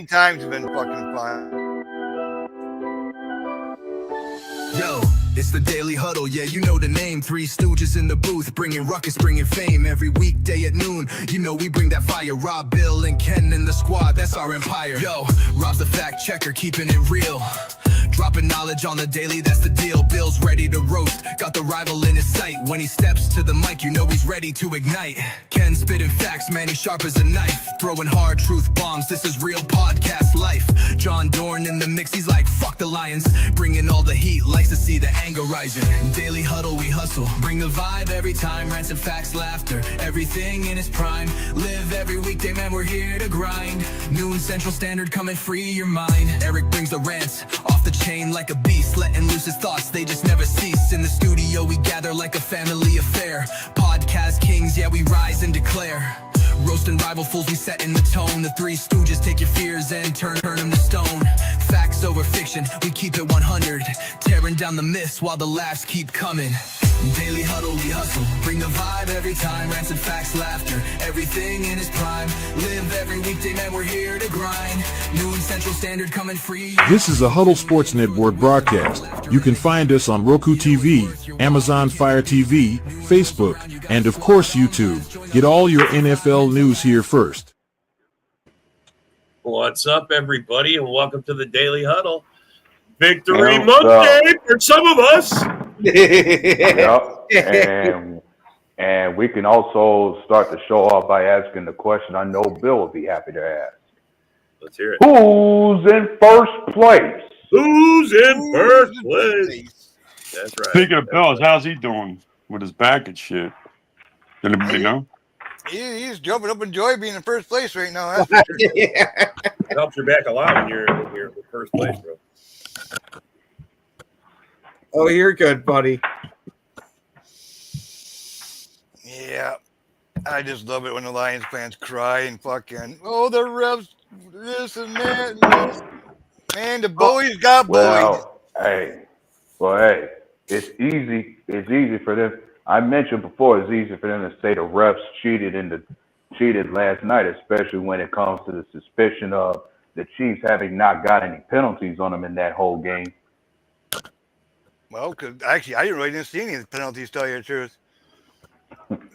times have been fucking fun. Yo, it's the Daily Huddle, yeah, you know the name. Three stooges in the booth, bringing ruckus, bringing fame. Every weekday at noon, you know we bring that fire. Rob, Bill, and Ken in the squad, that's our empire. Yo, Rob's the fact checker, keeping it real. Dropping knowledge on the daily, that's the deal. Bill's ready to roast, got the rival in his sight. When he steps to the mic, you know he's ready to ignite. Ken spitting facts, man, he's sharp as a knife. Throwing hard truth bombs, this is real podcast life. John Dorn in the mix, he's like, fuck the Lions. Bringing all the heat, likes to see the anger rising. Daily Huddle, we hustle, bring the vibe every time. Rants and facts, laughter, everything in its prime. Live every weekday, man, we're here to grind. Noon Central Standard, come and free your mind. Eric brings the rants, off the chain like a beast. Letting loose his thoughts, they just never cease. In the studio, we gather like a family affair. Podcast kings, yeah, we rise and declare. Roasting rival fools, we setting the tone. The Three Stooges take your fears and turn them to stone. Facts over fiction, we keep it 100. Tearing down the myths while the laughs keep coming. Daily Huddle, we hustle, bring the vibe every time. Rants and facts, laughter, everything in its prime. Live every weekday, man, we're here to grind. Noon Central Standard, coming free. This is a Huddle Sports Network broadcast. You can find us on Roku TV, Amazon Fire TV, Facebook, and of course YouTube. Get all your NFL news here first. What's up, everybody, and welcome to the Daily Huddle. Victory Monday for some of us. Yep. And we can also start the show off by asking the question I know Bill would be happy to ask. Let's hear it. Who's in first place? Who's in first place? That's right. Speaking of Bills, how's he doing with his back and shit? Did anybody know? He's jumping up in joy being in first place right now. That's for sure. It helps your back a lot when you're in first place, bro. Oh, you're good, buddy. Yeah. I just love it when the Lions fans cry and fucking, oh, the refs, this and that. And this. Man, the boys got buoyed. Hey, it's easy. It's easy for them. I mentioned before, it's easy for them to say the refs cheated last night, especially when it comes to the suspicion of the Chiefs having not got any penalties on them in that whole game. Well, because actually, I really didn't see any penalties, to tell you the truth.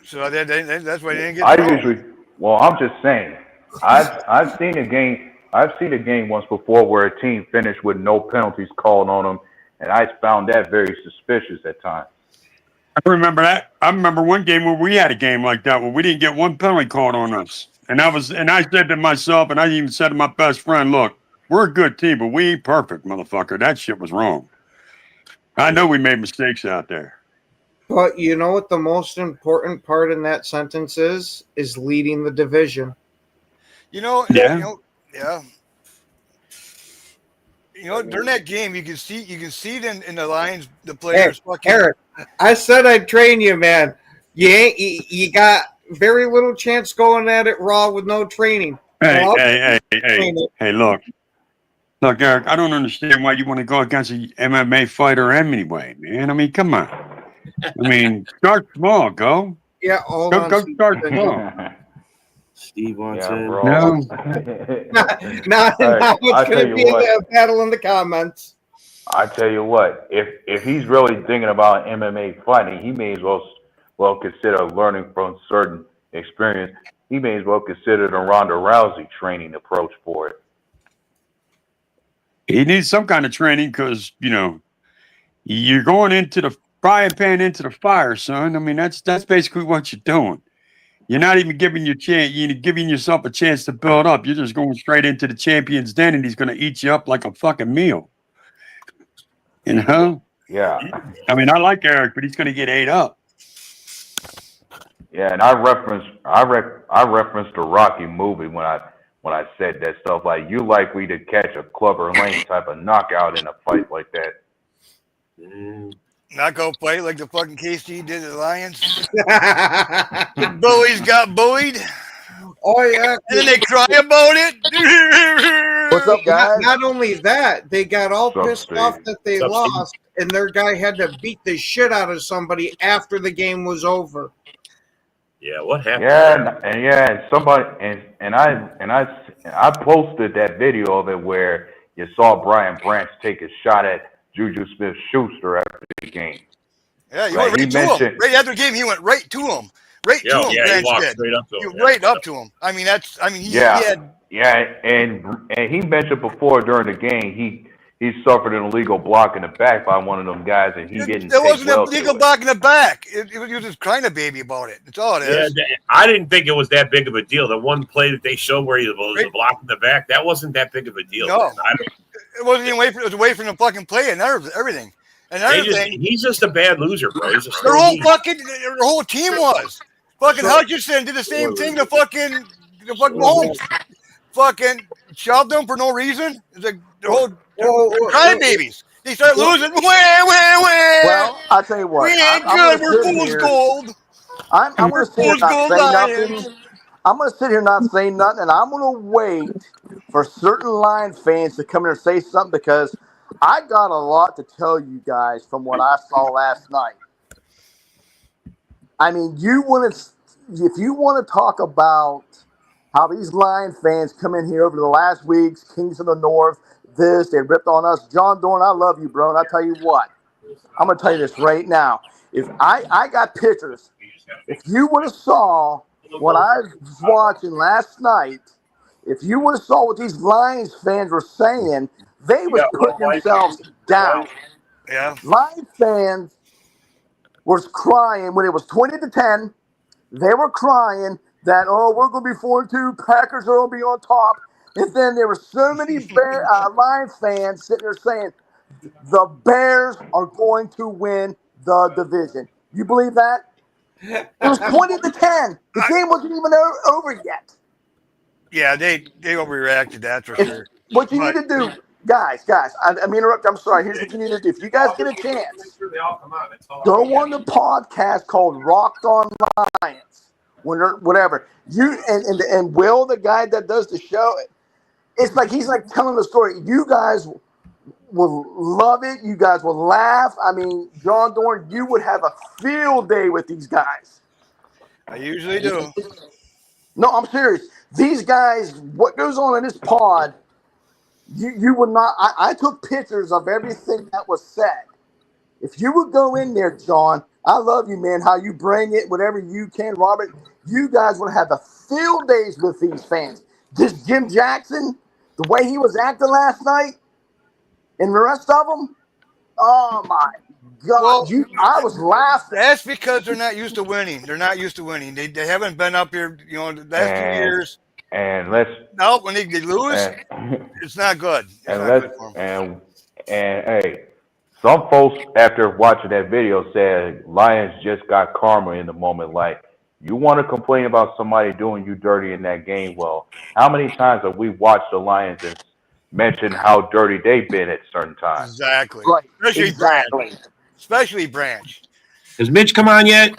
So that's why they didn't get. I'm just saying, I've seen a game. I've seen a game once before where a team finished with no penalties called on them, and I found that very suspicious at times. I remember that. I remember one game where we had a game like that where we didn't get one penalty called on us, and I said to myself, and I even said to my best friend, "Look, we're a good team, but we ain't perfect, motherfucker. That shit was wrong." I know we made mistakes out there. But you know what the most important part in that sentence is leading the division. Yeah. During that game, you can see it in the Lions, the players. Eric, I said I'd train you, man. You got very little chance going at it raw with no training. Hey, look, Eric, I don't understand why you want to go against an MMA fighter anyway, man. I mean, come on. I mean, start small, go. Yeah, go start small. Steve wants in. No. Now it's going to be a battle in the comments. I tell you what, if he's really thinking about MMA fighting, he may as well consider learning from certain experience. He may as well consider the Ronda Rousey training approach for it. He needs some kind of training because, you're going into the frying pan into the fire, son. I mean, that's basically what you're doing. You're not even giving yourself a chance to build up. You're just going straight into the champion's den, and he's going to eat you up like a fucking meal. Yeah. I mean, I like Eric, but he's going to get ate up. Yeah, and I referenced the Rocky movie when I said that stuff. Like, you likely to catch a Clubber Lang type of knockout in a fight like that. Not go fight like the fucking KC did at the Lions. The boys got buoyed. Oh, yeah. And then they cry about it. What's up, guys? Not only that, they got all pissed off that they lost, and their guy had to beat the shit out of somebody after the game was over. Yeah, what happened? Yeah, and somebody and I posted that video of it where you saw Brian Branch take a shot at Juju Smith-Schuster after the game. Yeah, he Like went he right to him. mentioned, Right after the game, he went right to him. Right to him, He Branch walked did. straight up to He him. went right up to him. I mean, he yeah, had. yeah, and he mentioned before during the game he suffered an illegal block in the back by one of them guys, and he didn't There take wasn't a well legal to it. block in the back. He was just crying a baby about it. That's all it Yeah, is. I didn't think it was that big of a deal. The one play that they showed where he was Right. a block in the back, that wasn't that big of a deal. No. Man. It wasn't even it was away from the fucking play and everything. And another thing, He's just a bad loser, bro. He's a their slow loser. whole team was. Fucking Hutchinson did the same thing to fucking Mahomes. Fucking shoved them for no reason. It's like the whole crybabies. They start losing. Well, I'll tell you what. We ain't I'm good. gonna We're sit fool's here. gold. I'm going to sit here Fool's and not gold say Lions. nothing. I'm going to sit here and not say nothing, and I'm going to wait for certain Lion fans to come here and say something because I got a lot to tell you guys from what I saw last night. I mean, if you want to talk about how these Lion fans come in here over the last weeks, Kings of the North, they ripped on us. John Dorn, I love you, bro, and I tell you what, I'm going to tell you this right now. If I got pictures, if you would have saw what I was watching last night, if you would have saw what these Lions fans were saying, they was putting themselves down. Yeah. Lions fans was crying when it was 20-10. They were crying that, we're going to be 4-2. Packers are going to be on top. And then there were so many Lions fans sitting there saying, the Bears are going to win the division. You believe that? It was 20-10. The game wasn't even over yet. Yeah, they overreacted, that's for sure. What you need to do, guys, I'm interrupting. I'm sorry. Here's what you need to do. If you guys get a chance, go on the podcast called Rocked On Lions. Whatever. You and Will, the guy that does the show, it's like he's like telling the story. You guys will love it. You guys will laugh. I mean, John Dorn, you would have a field day with these guys. I usually do. No, I'm serious. These guys, what goes on in this pod, you would not. I took pictures of everything that was said. If you would go in there, John, I love you, man, how you bring it, whatever you can, Robert, you guys would have the field days with these fans. Just Jim Jackson, the way he was acting last night, and the rest of them, oh my God, I was laughing. That's because they're not used to winning. They're not used to winning. They haven't been up here, the last 2 years. And when they lose, it's not good. And hey, some folks after watching that video said Lions just got karma in the moment. Like, you want to complain about somebody doing you dirty in that game? Well, how many times have we watched the Lions and mentioned how dirty they've been at certain times? Exactly. Right. Especially Branch. Has Mitch come on yet?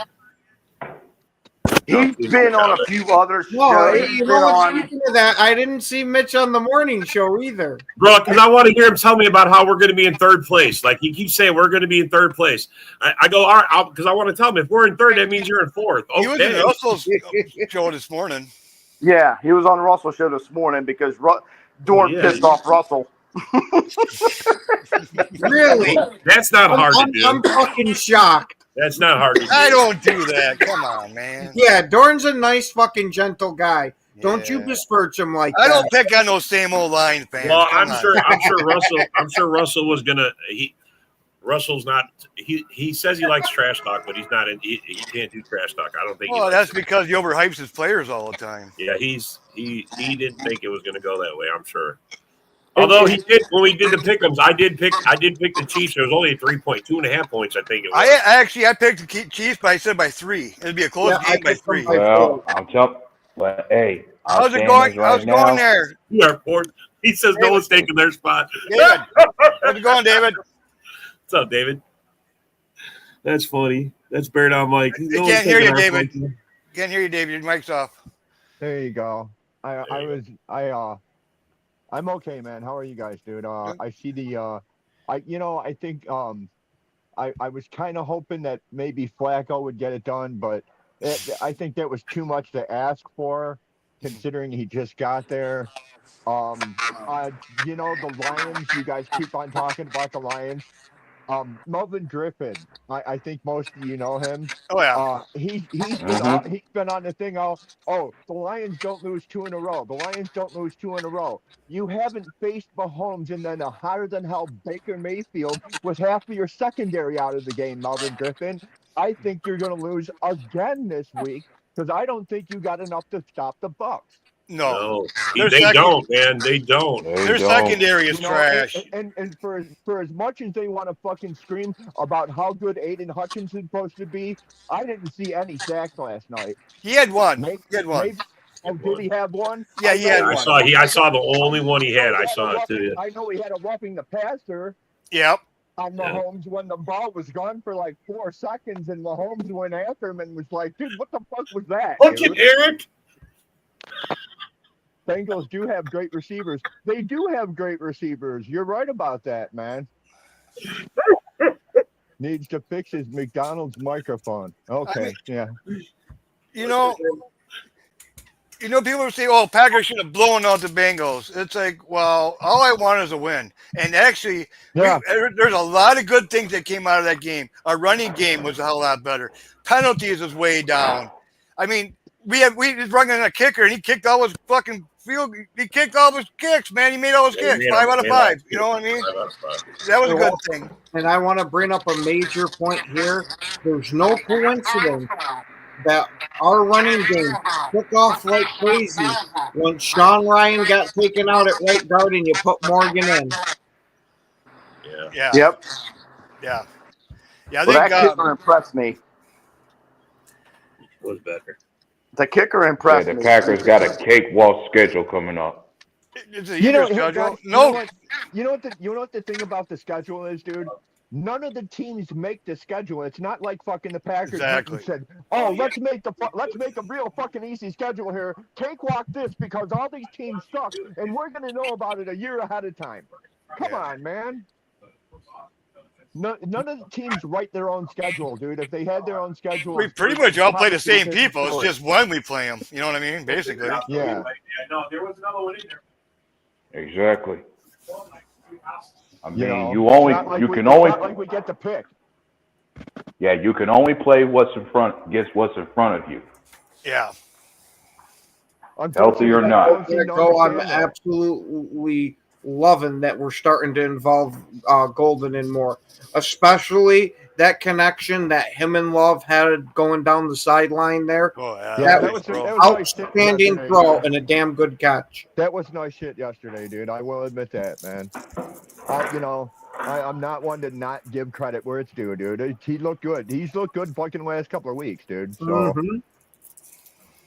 He's been on a few other shows. Speaking of that, I didn't see Mitch on the morning show either. Bro, because I want to hear him tell me about how we're going to be in third place. Like, he keeps saying we're going to be in third place. I go, all right, because I want to tell him if we're in third, that means you're in fourth. Okay. He was in Russell's show this morning. Yeah, he was on Russell's show this morning because Dorn pissed off Russell. Really? That's not hard to do. I'm fucking shocked. That's not hard to do. I don't do that. Come on, man. Yeah, Dorn's a nice fucking gentle guy. Don't you besmirch him like that. I don't pick on those same old Lions fans. Well, I'm sure Russell was gonna. Russell's not. He says he likes trash talk, but he's not. He can't do trash talk. I don't think. Well, that's because he overhypes his players all the time. Yeah, he didn't think it was going to go that way. I'm sure. Although he did when we did the pick'ems, I did pick the Chiefs. It was only 2.5 points. I think it was. I picked the Chiefs, but I said by 3. It'd be a close game by 3. Well, I'm telling. But hey, how's it going? How's it going there? He says no one's taking their spot. David, how's it going, David? What's up, David? That's funny. That's Bear Down Mike. I can't hear you, David. Can't hear you, David. Your mic's off. There you go. I'm okay, man. How are you guys, dude? I see the I think I was kind of hoping that maybe Flacco would get it done, but I think that was too much to ask for, considering he just got there. You know, the Lions, you guys keep on talking about the Lions. Melvin Griffin, I think most of you know him. Oh yeah. He's been on the thing all. Oh, the Lions don't lose two in a row. The Lions don't lose two in a row. You haven't faced Mahomes and then a hotter than hell Baker Mayfield with half of your secondary out of the game, Melvin Griffin. I think you're going to lose again this week because I don't think you got enough to stop the Bucks. No, they don't, man. They don't. Their secondary is trash. And for as much as they want to fucking scream about how good Aiden Hutchinson's supposed to be, I didn't see any sacks last night. He had one. Maybe, he had one. Did he have one? Yeah, he had one. I saw the only one he had. I saw it too. I know he had a roughing the passer. Yep. On Mahomes when the ball was gone for like 4 seconds, and Mahomes went after him and was like, "Dude, what the fuck was that?" Look at Eric. Bengals do have great receivers. They do have great receivers. You're right about that, man. Needs to fix his McDonald's microphone. Okay, yeah. You know, people say, "Oh, Packers should have blown out the Bengals." It's like, well, all I want is a win. And actually, there's a lot of good things that came out of that game. Our running game was a hell of a lot better. Penalties was way down. I mean, we just run in a kicker, and he kicked all his fucking field. He kicked all his kicks, man. He made all his kicks, 5 out of 5. You know what I mean? That was a good thing. And I want to bring up a major point here. There's no coincidence that our running game took off like crazy when Sean Ryan got taken out at right guard and you put Morgan in. Yeah. Yep. Yeah. Yeah. I Well, think that kicker impressed me. Was better. The kicker impressed the me. Packers got a cakewalk schedule coming up. It's a schedule. You know what the thing about the schedule is, dude? None of the teams make the schedule. It's not like fucking the Packers said, "Oh, let's make a real fucking easy schedule here. Cakewalk this because all these teams suck, and we're gonna know about it a year ahead of time." Come on, man. None of the teams write their own schedule, dude. If they had their own schedule, we pretty much all play the same people. It's just when we play them. You know what I mean? Basically. Yeah. No, there was another one in there. Exactly. I mean, you can only get to pick. Yeah, you can only play what's in front of you. Yeah. Healthy or not. I'm absolutely loving that we're starting to involve Golden in more, especially that connection that him and Love had going down the sideline there. Oh, yeah. That was outstanding nice throw and a damn good catch. That was nice shit yesterday, dude. I will admit that, man. I'm not one to not give credit where it's due, dude. He looked good. He's looked good fucking the last couple of weeks, dude. So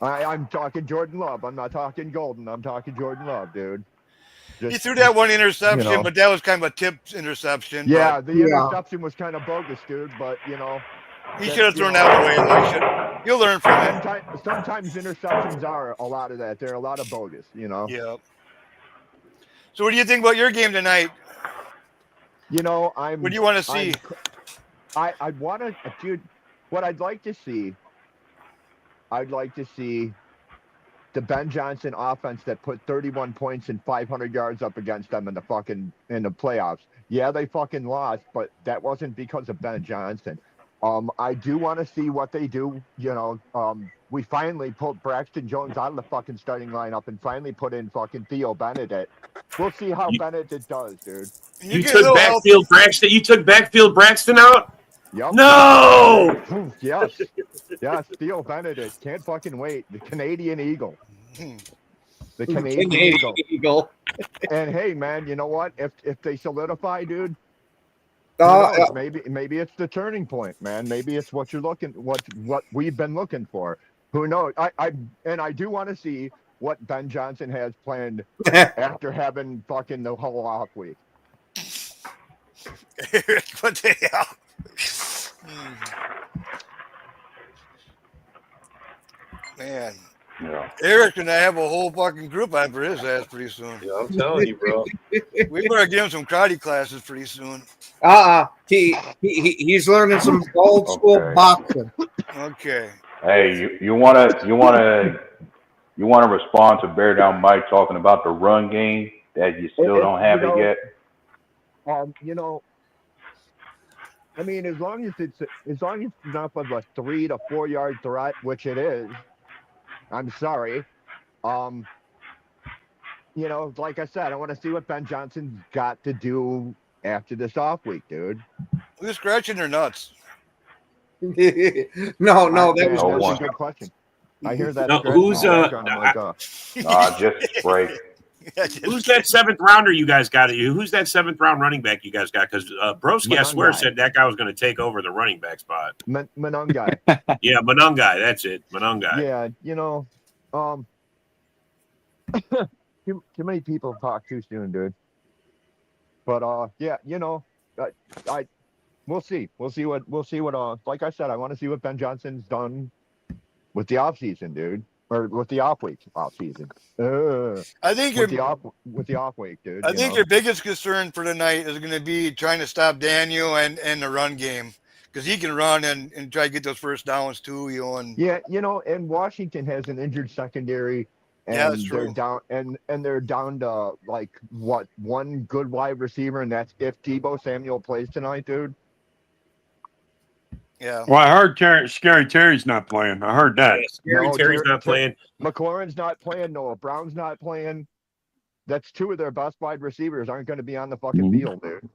I'm talking Jordan Love. I'm not talking Golden. I'm talking Jordan Love, dude. He threw that one interception, but that was kind of a tipped interception. Yeah, the interception was kind of bogus, dude. But he should have thrown that away. You'll learn from it. Sometimes interceptions are a lot of that. They're a lot of bogus, Yeah. So, what do you think about your game tonight? What do you want to see? I want to, dude. What I'd like to see the Ben Johnson offense that put 31 points and 500 yards up against them in the playoffs. Yeah, they fucking lost, but that wasn't because of Ben Johnson. I do want to see what they do. We finally pulled Braxton Jones out of the fucking starting lineup and finally put in fucking Theo Benedict. We'll see how Benedict does, dude. You took backfield Braxton. You took backfield Braxton out. Yep. No. Yes. Theo Benedict can't fucking wait. The Canadian Eagle. The Canadian Eagle. And hey, man, you know what? If they solidify, dude. Maybe it's the turning point, man. Maybe it's what we've been looking for. Who knows? I do want to see what Ben Johnson has planned after having fucking the whole off week. What the hell? Man. Yeah. Eric and I have a whole fucking group on for his ass pretty soon. Yeah, I'm telling you, bro. We better give him some karate classes pretty soon. He's learning some old school boxing. Okay. Hey, you wanna respond to Bear Down Mike talking about the run game that you still don't have it yet? You know, I mean, as long as it's enough of a 3 to 4 yard threat, which it is, I'm sorry. You know, like I said, I want to see what Ben Johnson's got to do after this off week, dude. Who's scratching their nuts? no, That's one. a good question. I hear that. No, who's just break. Who's that 7th rounder you guys got? Who's that 7th round running back you guys got? Because Broski, I swear, said that guy was going to take over the running back spot. Manungai. Yeah, Manungai. That's it. Manungai. Yeah, you know, too many people talk too soon, dude. But yeah, you know, we'll see. We'll see what. Like I said, I want to see what Ben Johnson's done with the off season, dude, or with the off week, off season. I think with the off week, dude. I think your biggest concern for tonight is going to be trying to stop Daniel and the run game, because he can run and try to get those first downs too. You know, and yeah, you know, and Washington has an injured secondary. And yeah, that's true. They're down, and they're down to like what, one good wide receiver, and that's if Deebo Samuel plays tonight, dude. Yeah. Well, I heard Scary Terry's not playing. I heard that. Yeah, Terry's not playing. McLaurin's not playing. Noah Brown's not playing. That's 2 of their best wide receivers aren't going to be on the fucking field, dude.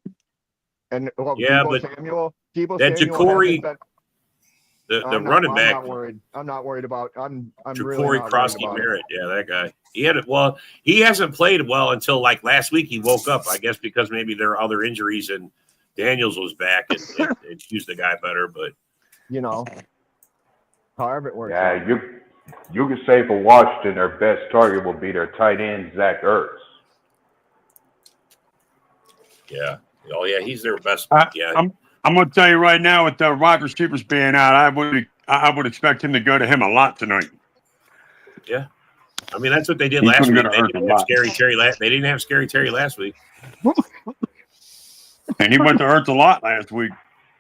And Deebo Samuel Ja'Cory. The running back. I'm not worried about. I'm Ja'Cory really not Krosky worried Merritt. Yeah, that guy. He hasn't played well until like last week. He woke up, I guess, because maybe there are other injuries and Daniels was back and used the guy better. But you know, however it works. Yeah, you can say for Washington, their best target will be their tight end Zach Ertz. Yeah. Oh yeah, he's their best. Yeah. I'm going to tell you right now, with the wide receivers being out, I would expect him to go to him a lot tonight. Yeah, I mean that's what they did last week. They didn't have Scary Terry They didn't have Scary Terry last week. And he went to Ertz a lot last week,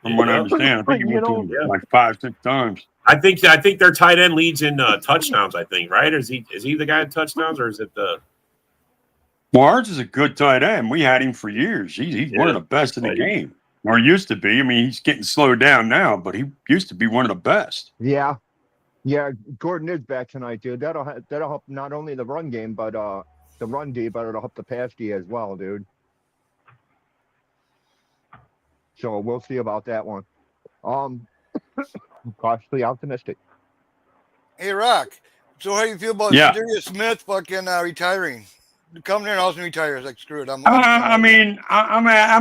from what I understand. I think he went to him like 5-6 times. I think their tight end leads in touchdowns. I think, right? Is he the guy in touchdowns, or is it the? Well, Ertz is a good tight end. We had him for years. He's one of the best in the game. Or used to be. I mean, he's getting slowed down now, but he used to be one of the best. Yeah. Gordon is back tonight, dude. That'll help not only the run game, but the run D, but it'll help the pass D as well, dude. So we'll see about that one. Cautiously optimistic. Hey, Rock. So how do you feel about Darius Smith fucking retiring? Come there and also retire. Like, screw it. I'm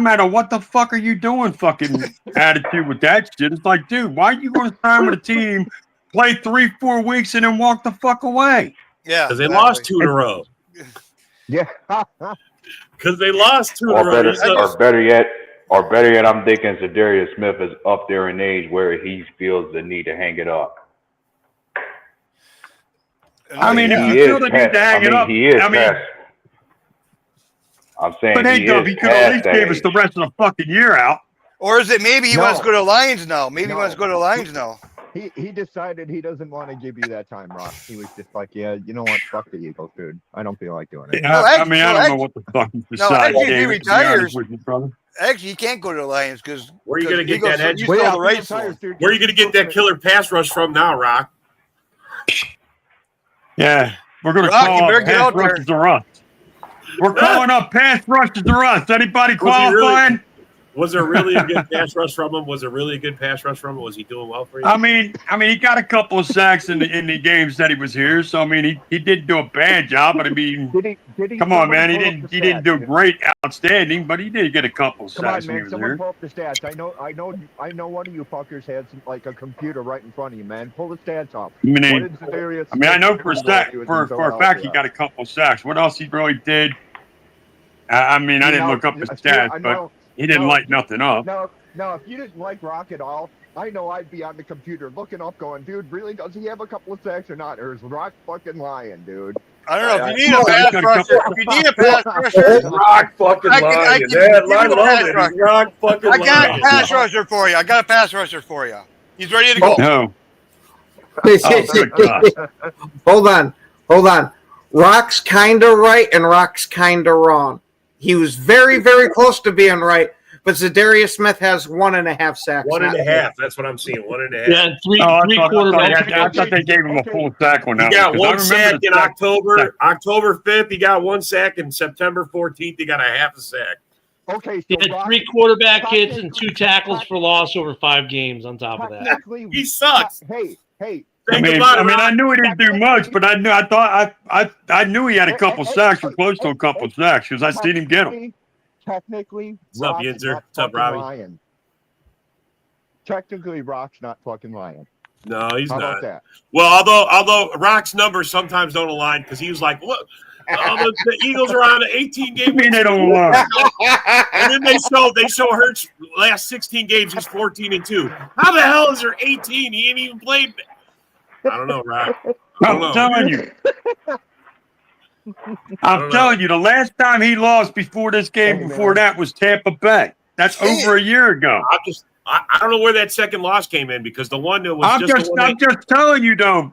at a what the fuck are you doing fucking attitude with that shit. It's like, dude, why are you going to sign with a team, play 3-4 weeks, and then walk the fuck away? Yeah, because they lost 2 in a row. Yeah, because they lost 2 in a row. Or better yet, I'm thinking Darius Smith is up there in age where he feels the need to hang it up. I mean, if you feel the need to hang it up, I'm saying, but hey, Dub, he could at least give us the rest of the fucking year out. Or is it maybe he wants to go to Lions now? He wants to go to Lions now. He decided he doesn't want to give you that time, Rock. He was just like, yeah, you know what? Fuck the Eagles, dude. I don't feel like doing it. Yeah, I don't know what the fuck he decided. Actually, if he retires, actually, he can't go to the Lions because where are you going to get that edge? Where are you going to get that killer pass rush from now, Rock? Yeah, we're going to call up pass rushes to Russ. We're calling up pass rushes to Russ. Anybody qualifying? Was there really a good pass rush from him? Was he doing well for you? I mean, he got a couple of sacks in the games that he was here. So I mean, he didn't do a bad job. But I mean, come on, man, he didn't do great, outstanding, but he did get a couple of sacks when he was here. Pull up the stats. I know. One of you fuckers had like a computer right in front of you, man. Pull the stats up. I know for a fact he got a couple of sacks. What else he really did? I mean, I didn't look up the stats, but he didn't light nothing up. No, if you didn't like Rock at all, I know I'd be on the computer looking up going, dude, really, does he have a couple of sacks or not? Or is Rock fucking lying, dude? I don't know. If you need a pass rusher, Rock fucking lying. I love it. Rock fucking lying. I got a pass rusher for you. He's ready to go. No. Oh, good God. Hold on. Rock's kind of right and Rock's kind of wrong. He was very, very close to being right, but Zadarius Smith has 1.5 sacks. 1.5. That's what I'm seeing. 1.5. Yeah, three I quarterbacks. thought they gave him a full sack on He that got one. 'cause I one remember sack the in sack. October 5th, he got 1 sack, and September 14th, he got a half a sack. Okay, so He had Rock, 3 quarterback hits and 2 tackles for loss over 5 games on top of that. technically, He sucks. Hey, Think about it, I Rock. knew he didn't do much, but I knew he had a couple sacks or close to a couple sacks because I seen him get them. technically, What's up, Rock's Yinzer? not What's up, fucking Robbie? lying. Technically, Rock's not fucking lying. No, he's How not. about that? Well, although Rock's numbers sometimes don't align because he was like, look, the Eagles are on an 18-game I mean, they don't lie. and then they show Hurts last 16 games, he's 14-2. How the hell is there 18? He ain't even played. I don't know, Rock. I'm telling you, the last time he lost before this game, before that was Tampa Bay. That's over a year ago. I don't know where that second loss came in because the one that was I'm just telling you though.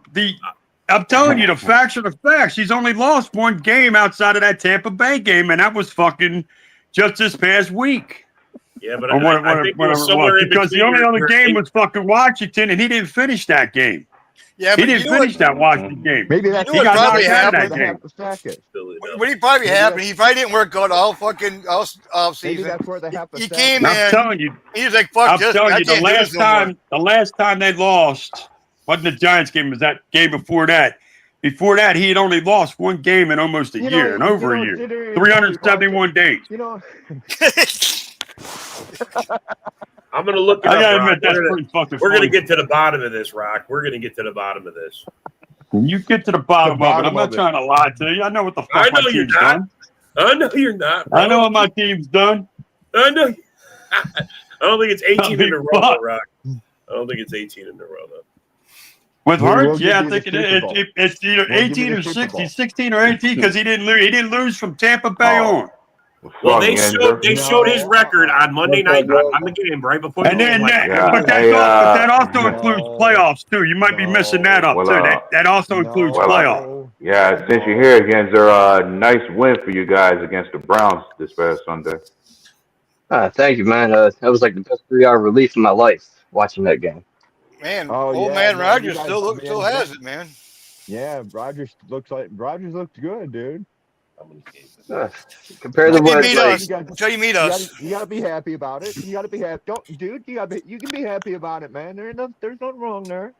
I'm telling you the facts are the facts. He's only lost 1 game outside of that Tampa Bay game, and that was fucking just this past week. Yeah, but I think it was somewhere in because the only other game was fucking Washington, and he didn't finish that game. Yeah, he but didn't finish that Washington game. Maybe that's he got probably knocked out of that happened. game. What he probably happened, he probably didn't work out all Maybe that's where the half He came in. I'm telling you. He was like, "Fuck I'm this." telling I you, can't do this no more. the last time they lost wasn't the Giants game. It was that game before that. Before that, he had only lost 1 game in almost a year, and over a year, 371 days. You know, I'm going to look it I up, gotta Rock. admit, that's pretty fucking We're going to funny. get to the bottom of this, Rock. We're going to get to the bottom of this. You get to the bottom of it. I'm not trying to lie to you. I know what the fuck my team's done. I know you're not. Bro. I know what my team's done. I know. I don't think it's 18 in a row, fuck. Rock. I don't think it's 18 in a row, though. With We'll Hurts, give yeah, I you think the Super Bowl. it's either We'll give 18 you or the Super 60, Bowl. 16 or 18 because he didn't lose. He didn't lose from Tampa Bay on. Well, they showed his record on Monday night on the game right before. And then, but that also includes playoffs too. You might be missing that up too. That also includes playoffs. Yeah, since you're here again, there nice win for you guys against the Browns this past Sunday. Thank you, man. That was like the best 3-hour relief in my life watching that game. Man, old man Rodgers still has it, man. Yeah, Rodgers looks good, dude. Compared to what until you meet us. You gotta be happy about it. You gotta be happy. You can be happy about it, man. There's nothing wrong there.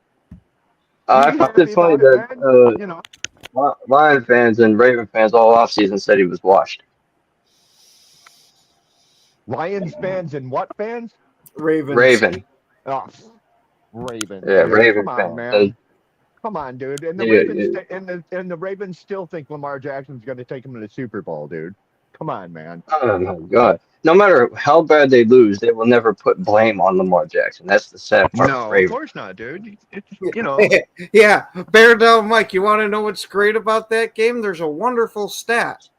I found it funny that Lion fans and Raven fans all offseason said he was washed. Lions fans and what fans? Raven. Oh, Raven. Yeah, Raven come fans. on, man. Come on, dude. And the Ravens still think Lamar Jackson's going to take him to the Super Bowl, dude. Come on, man. Oh my God! No matter how bad they lose, they will never put blame on Lamar Jackson. That's the sad part. No, of of course not, dude. Yeah, Bear Down Mike, you want to know what's great about that game? There's a wonderful stat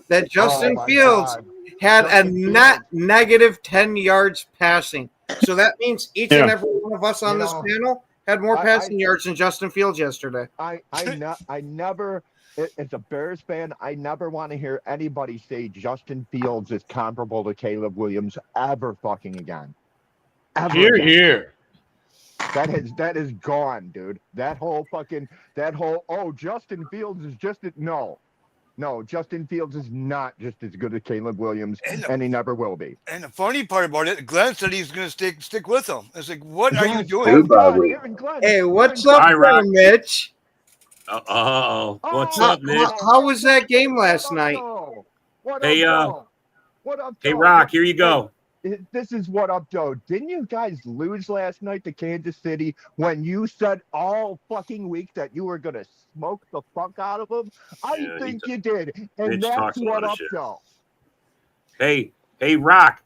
that Justin Fields had a net negative 10 yards passing. So that means each and every one of us on this panel had more passing yards than Justin Fields yesterday. I never, as a Bears fan, I never want to hear anybody say Justin Fields is comparable to Caleb Williams ever fucking again. Here. That is gone, dude. That whole Justin Fields is just No, Justin Fields is not just as good as Caleb Williams, and he never will be. And the funny part about it, Glenn said he's going to stick with him. It's like, what are you doing? Hey, what's up, Mitch? What's up, Mitch? How was that game last night? Hey, Rock, here you go. This is what up, Joe. Didn't you guys lose last night to Kansas City when you said all fucking week that you were going to smoke the fuck out of them? I think you did. And that's what up, Joe. Hey, Rock.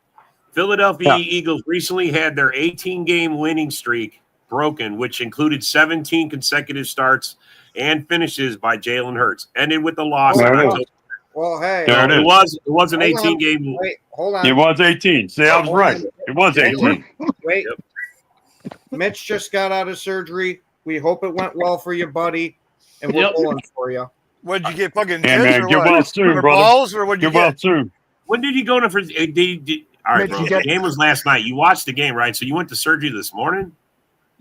Philadelphia Eagles recently had their 18-game winning streak broken, which included 17 consecutive starts and finishes by Jalen Hurts. Ended with the loss in October. Well, hey. It was an 18-game. Wait, hold on. It was 18. See, I was right. It was 18. Wait. Mitch just got out of surgery. We hope it went well for you, buddy, and we're pulling for you. What'd you get? Fucking And tits or get what? well soon, Or brother. balls or what'd you Get well get? soon. When did he go to? All right, Mitch, bro. you The get- game was last night. You watched the game, right? So you went to surgery this morning.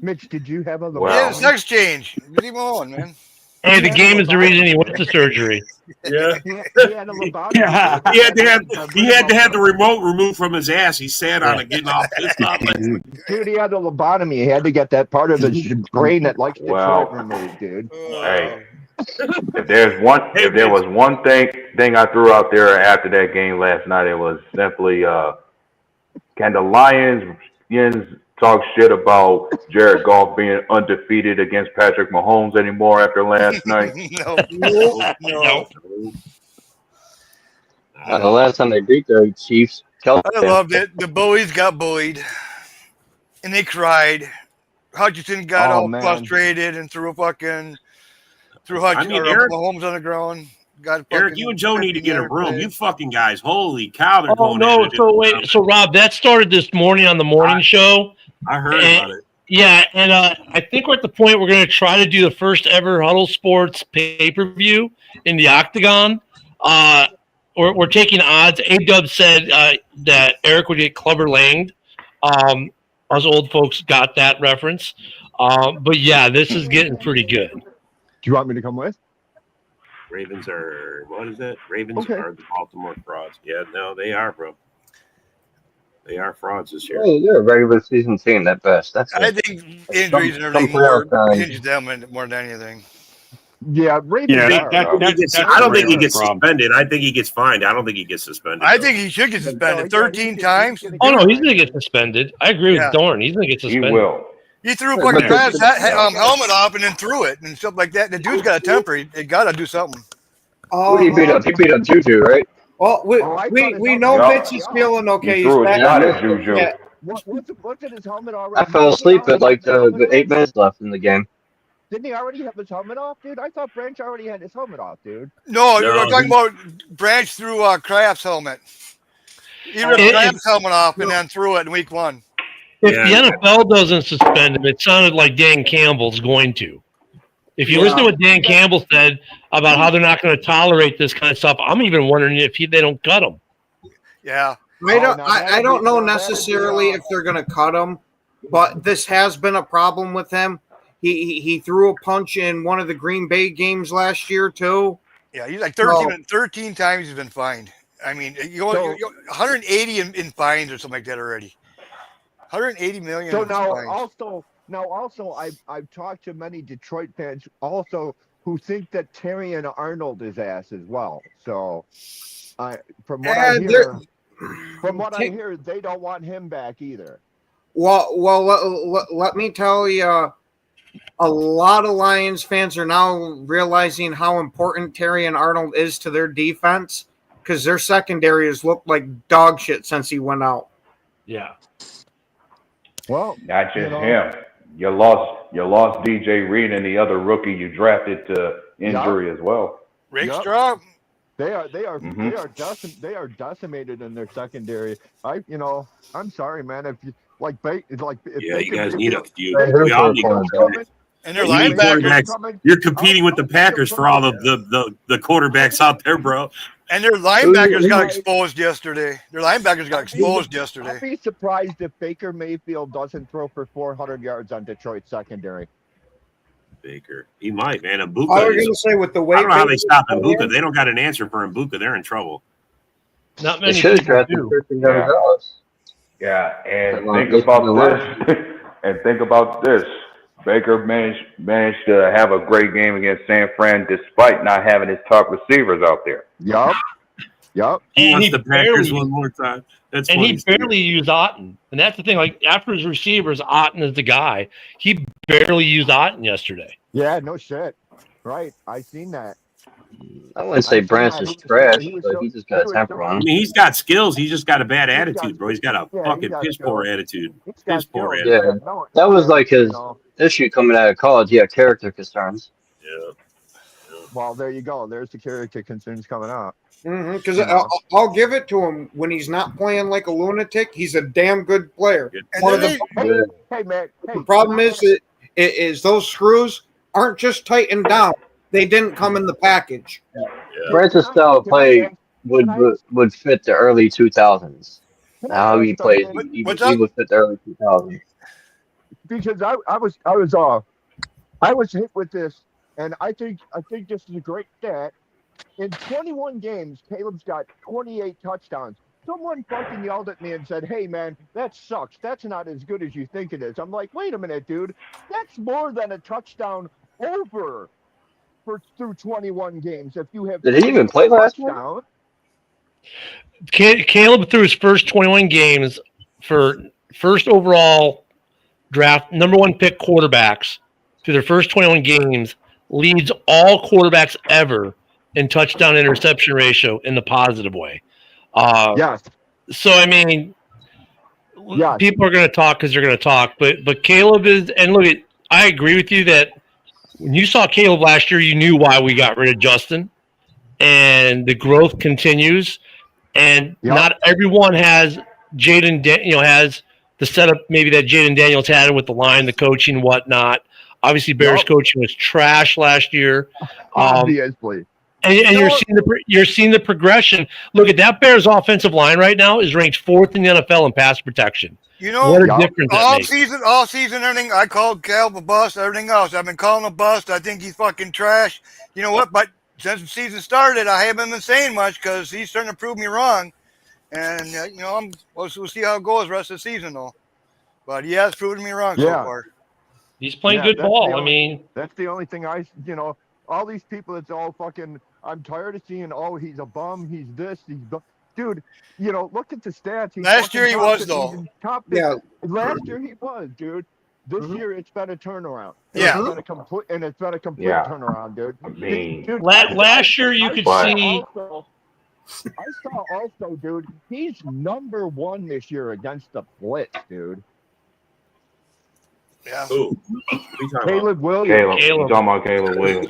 Mitch, did you have a Wow. Yeah, sex change. Leave him alone, man. Hey, the game is the reason he went to surgery. Yeah. He had a lobotomy. Yeah. He had to have the remote removed from his ass. He sat on it, getting all pissed off. Dude, he had a lobotomy. He had to get that part of his brain that likes Wow. Detroit removed, dude. Hey, if there was one thing I threw out there after that game last night, it was simply, can the Lions talk shit about Jared Goff being undefeated against Patrick Mahomes anymore after last night? No. The last time they beat the Chiefs, I loved it. The bullies got bullied, and they cried. Hutchinson got all frustrated and threw Mahomes on the ground. Eric, you and Joe need to get a room. You fucking guys, holy cow, they're Oh going no! at it. So wait, so Rob, that started this morning on the morning show. I heard about it. Yeah, and I think we're at the point we're going to try to do the first ever Huddle Sports pay-per-view in the Octagon. We're taking odds. A-Dub said that Eric would get Clubber Langed. Us old folks got that reference. But yeah, this is getting pretty good. Do you want me to come with? Ravens are, what is that? Ravens are the Baltimore frauds. Yeah, no, they are, bro. They are frauds this year. Hey, you're a regular season team at best. I think injuries and everything more hinge them more than anything. Yeah, Ravens I don't think he gets suspended. I think he gets fined. I don't think he gets suspended. I think he should get suspended 13 times. Oh, no, he's going to get suspended. I agree with Dorn. He's going to get suspended. He will. He threw a fucking helmet off and then threw it and stuff like that. The dude's got a temper. They got to do something. Who did he beat up? He beat up Juju, right? Well, we know Mitch is feeling okay. He threw a back shot on at Juju. Yeah. What's in his helmet already? I fell asleep at like the 8 minutes left in the game. Didn't he already have his helmet off, dude? I thought Branch already had his helmet off, dude. No, we're talking about Branch threw Kraft's helmet. He ripped Kraft's helmet off and then threw it in week 1. If the NFL doesn't suspend him, it sounded like Dan Campbell's going to. If you listen to what Dan Campbell said about how they're not going to tolerate this kind of stuff, I'm even wondering if they don't cut him. Yeah. I don't know necessarily if they're going to cut him, but this has been a problem with him. He threw a punch in one of the Green Bay games last year, too. Yeah, he's like 13 times he's been fined. I mean, you 180 in fines or something like that already. 180 million. So also, I've talked to many Detroit fans also who think that Terry and Arnold is ass as well. So, from what I hear, they don't want him back either. Well, let me tell you, a lot of Lions fans are now realizing how important Terry and Arnold is to their defense because their secondary has looked like dog shit since he went out. Yeah. Well, not just him. You lost DJ Reed and the other rookie you drafted to injury as well. Rakestraw. They are decimated in their secondary. I'm sorry, man. If you you guys need a few. We all need and their linebackers. You're competing with the Packers for all the quarterbacks out there, bro. And their linebackers got exposed yesterday. I'd be surprised if Baker Mayfield doesn't throw for 400 yards on Detroit secondary. Baker, he might, man. Mbuka. I was going to say with the way I don't know how they stop Mbuka. They don't got an answer for Mbuka. They're in trouble. Not many. They should have drafted $13,000. Yeah, and think about this. Baker managed to have a great game against San Fran despite not having his top receivers out there. Yup. He wants the Packers one more time. He barely used Otten. And that's the thing. Like, after his receivers, Otten is the guy. He barely used Otten yesterday. Yeah, no shit. Right. I seen that. I wouldn't say Branch is trash, but he just got a temper on him. I mean, he's got skills. He's just got a bad attitude, bro. He's got a fucking piss-poor attitude. Piss-poor attitude. Yeah, that was like his issue coming out of college. He had character concerns. Yeah. Well, there you go. There's the character concerns coming out. Because I'll give it to him when he's not playing like a lunatic. He's a damn good player. Hey, man. The problem is is those screws aren't just tightened down. They didn't come in the package. Francis' style of play would fit the early 2000s. How he plays, What's he up? would fit the early 2000s. Because I was hit with this, and I think this is a great stat. In 21 games, Caleb's got 28 touchdowns. Someone fucking yelled at me and said, "Hey man, that sucks. That's not as good as you think it is." I'm like, "Wait a minute, dude. That's more than a touchdown over through 21 games. If you have Did he even play last year? touchdowns, Caleb through his first 21 games for first overall draft, number one pick quarterbacks through their first 21 games leads all quarterbacks ever in touchdown interception ratio in the positive way. yes, So I mean, yes, people are going to talk because they're going to talk, but Caleb is, and look, I agree with you that when you saw Caleb last year, you knew why we got rid of Justin, and the growth continues. And not everyone has has the setup maybe that Jaden Daniels had with the line, the coaching, whatnot. Obviously, Bears coaching was trash last year. obviously. And you're seeing the progression. Look at that Bears offensive line right now is ranked 4th in the NFL in pass protection. You know, what a difference that makes. All season, everything I called Caleb a bust. Everything else, I've been calling a bust. I think he's fucking trash. You know what? But since the season started, I haven't been saying much because he's starting to prove me wrong. And we'll see how it goes the rest of the season, though. But he has proven me wrong so far. He's playing good ball. I mean, that's the only thing all these people that's all fucking. I'm tired of seeing. Oh, he's a bum. He's this. Dude. Look at the stats. Last year he was though. Last year he was, dude. This year it's been a turnaround. Yeah. It's been a complete turnaround, dude. I mean, dude, last year you could see. I saw also, dude. He's number 1 this year against the blitz, dude. Yeah. Who? Caleb Williams. Caleb. Talking about Caleb Williams.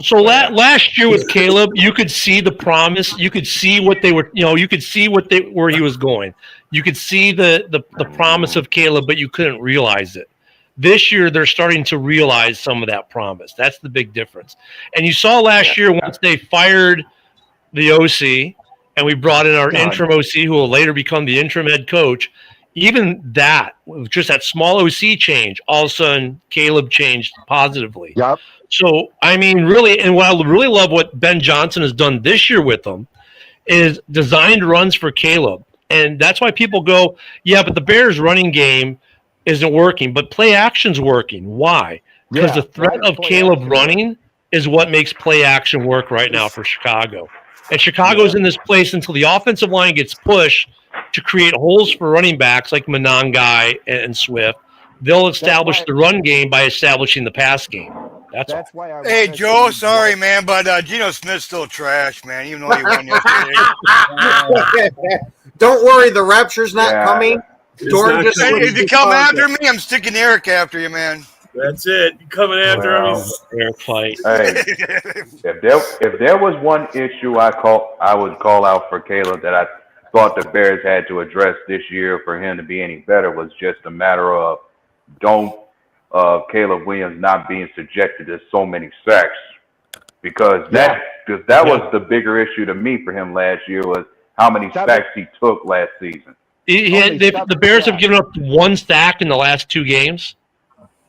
So last year with Caleb, you could see the promise. You could see what they were. You could see where he was going. You could see the promise of Caleb, but you couldn't realize it. This year, they're starting to realize some of that promise. That's the big difference. And you saw last year once they fired the OC and we brought in our interim OC, who will later become the interim head coach. Even that, just that small OC change, all of a sudden Caleb changed positively. Yep. So, I mean, really, and what I really love what Ben Johnson has done this year with them is designed runs for Caleb. And that's why people go, yeah, but the Bears running game isn't working, but play action's working. Why? Because the threat of Caleb running is what makes play action work right now for Chicago. And Chicago's in this place until the offensive line gets pushed to create holes for running backs like Monangai and Swift. They'll establish the run game by establishing the pass game. That's why. Hey, Joe, sorry, man, but Geno Smith's still trash, man, even though he won yesterday. Don't worry, the rapture's not coming. Jordan just if you come after me, I'm sticking Eric after you, man. That's it. You're coming after him. Eric fight. Hey, if there was one issue I would call out for Caleb that I thought the Bears had to address this year for him to be any better was just a matter of Caleb Williams not being subjected to so many sacks, because that was the bigger issue to me for him last year was how many sacks he took last season. The Bears have given up 1 sack in the last 2 games.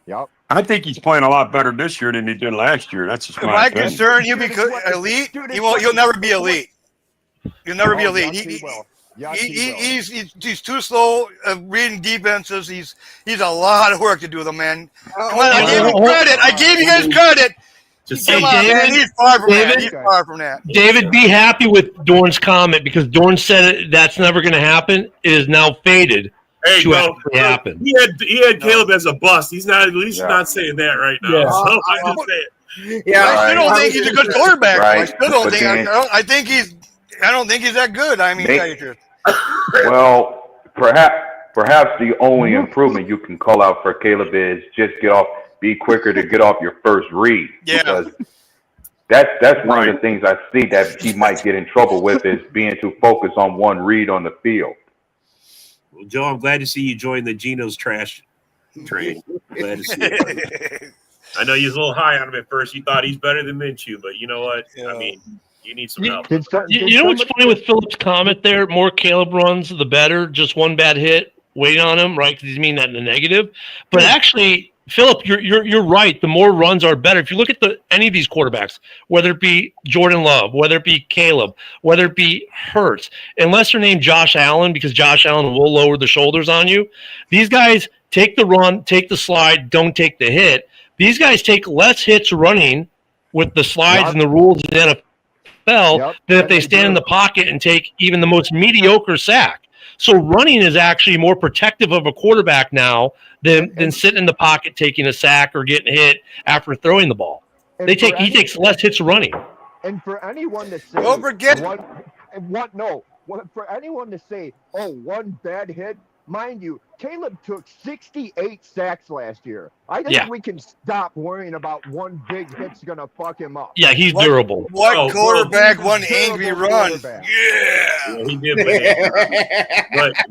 Yep. I think he's playing a lot better this year than he did last year. That's just my concern. He'll be elite. He'll never be elite. He'll never be elite. He's too slow reading defenses. He's a lot of work to do with him, man. Come on, I gave him credit. I gave you guys credit. Come on, man. He's far from that. He's far from that. David, be happy with Dorn's comment because Dorn said that's never going to happen. It is now faded. Hey, happen. He had Caleb as a bust. He's not not saying that right now. Yeah. So I'm just saying. Yeah, I still don't think he's a good quarterback. Right. I still don't think. I don't think he's that good. I mean, tell you the truth. Well, perhaps the only improvement you can call out for Caleb is just be quicker to get off your first read. Yeah. Because that's one of the things I see that he might get in trouble with is being too focused on one read on the field. Well, Joe, I'm glad to see you join the Geno's trash train. Glad to see it. I know you was a little high on him at first. You thought he's better than Minshew, but you know what? I mean, you need some help. You know what's funny with Phillips' comment there? More Caleb runs, the better. Just one bad hit waiting on him, right? Because he's meaning that in the negative. But actually, Philip, you're right. The more runs are better. If you look at any of these quarterbacks, whether it be Jordan Love, whether it be Caleb, whether it be Hurts, unless they're named Josh Allen, because Josh Allen will lower the shoulders on you, these guys take the run, take the slide, don't take the hit. These guys take less hits running with the slides and the rules of the NFL than if they stand in the pocket and take even the most mediocre sack. So running is actually more protective of a quarterback now than sitting in the pocket taking a sack or getting hit after throwing the ball. He takes less hits running. And for anyone to say don't forget for anyone to say, oh, one bad hit, mind you, Caleb took 68 sacks last year. I think we can stop worrying about one big hit's gonna fuck him up. Yeah, he's durable. What quarterback won angry run? Yeah, he did.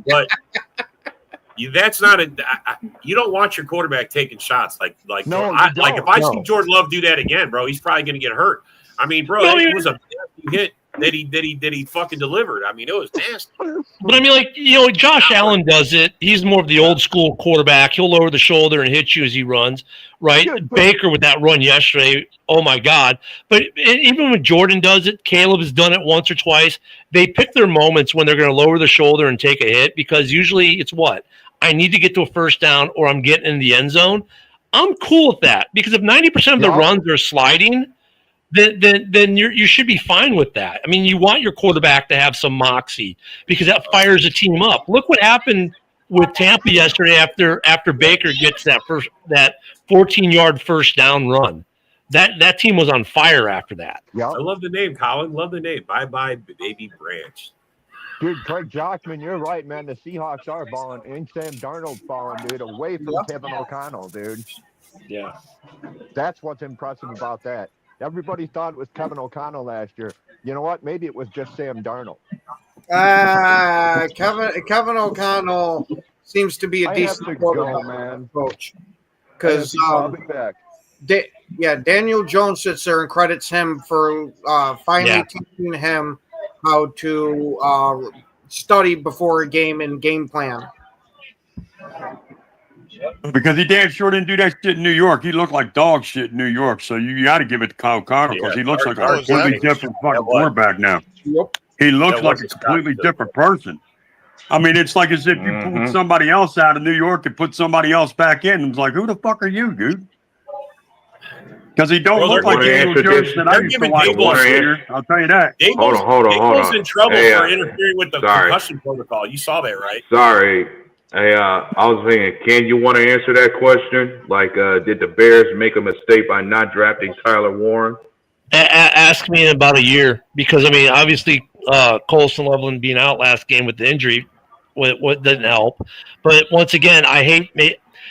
But that's not you don't want your quarterback taking shots like if I see Jordan Love do that again, bro, he's probably gonna get hurt. I mean, bro, it was a hit that he fucking delivered. I mean, it was nasty. But I mean, Josh Allen does it. He's more of the old school quarterback. He'll lower the shoulder and hit you as he runs, right? Baker with that run yesterday, oh my God. But even when Jordan does it, Caleb has done it once or twice. They pick their moments when they're going to lower the shoulder and take a hit, because usually it's what? I need to get to a first down or I'm getting in the end zone. I'm cool with that, because if 90% of the runs are sliding, then you should be fine with that. I mean, you want your quarterback to have some moxie, because that fires a team up. Look what happened with Tampa yesterday after Baker gets that 14-yard first down run. That team was on fire after that. Yeah, I love the name, Colin. Love the name. Bye, baby Branch. Dude, Craig Jockman, you're right, man. The Seahawks are balling, and Sam Darnold's balling, dude, away from Kevin O'Connell, dude. Yeah. That's what's impressive about that. Everybody thought it was Kevin O'Connell last year. You know what? Maybe it was just Sam Darnold. Kevin O'Connell seems to be a decent coach. Because Daniel Jones sits there and credits him for finally teaching him how to study before a game and game plan. Because he damn sure didn't do that shit in New York. He looked like dog shit in New York. So you got to give it to Kyle Connor, because he looks like a completely different fucking quarterback now. Yep. He looks like a completely different person. I mean, it's like as if you pulled somebody else out of New York and put somebody else back in. And it's like, who the fuck are you, dude? Because he don't look like Daniel Jones that I used to watch last year. I'll tell you that. Hold on. Daboll's in trouble for interfering with the concussion protocol. You saw that, right? Sorry. Hey, I was thinking, Ken, you want to answer that question? Like, did the Bears make a mistake by not drafting Tyler Warren? Ask me in about a year, because, I mean, obviously Colson Loveland being out last game with the injury, what didn't help. But once again, I hate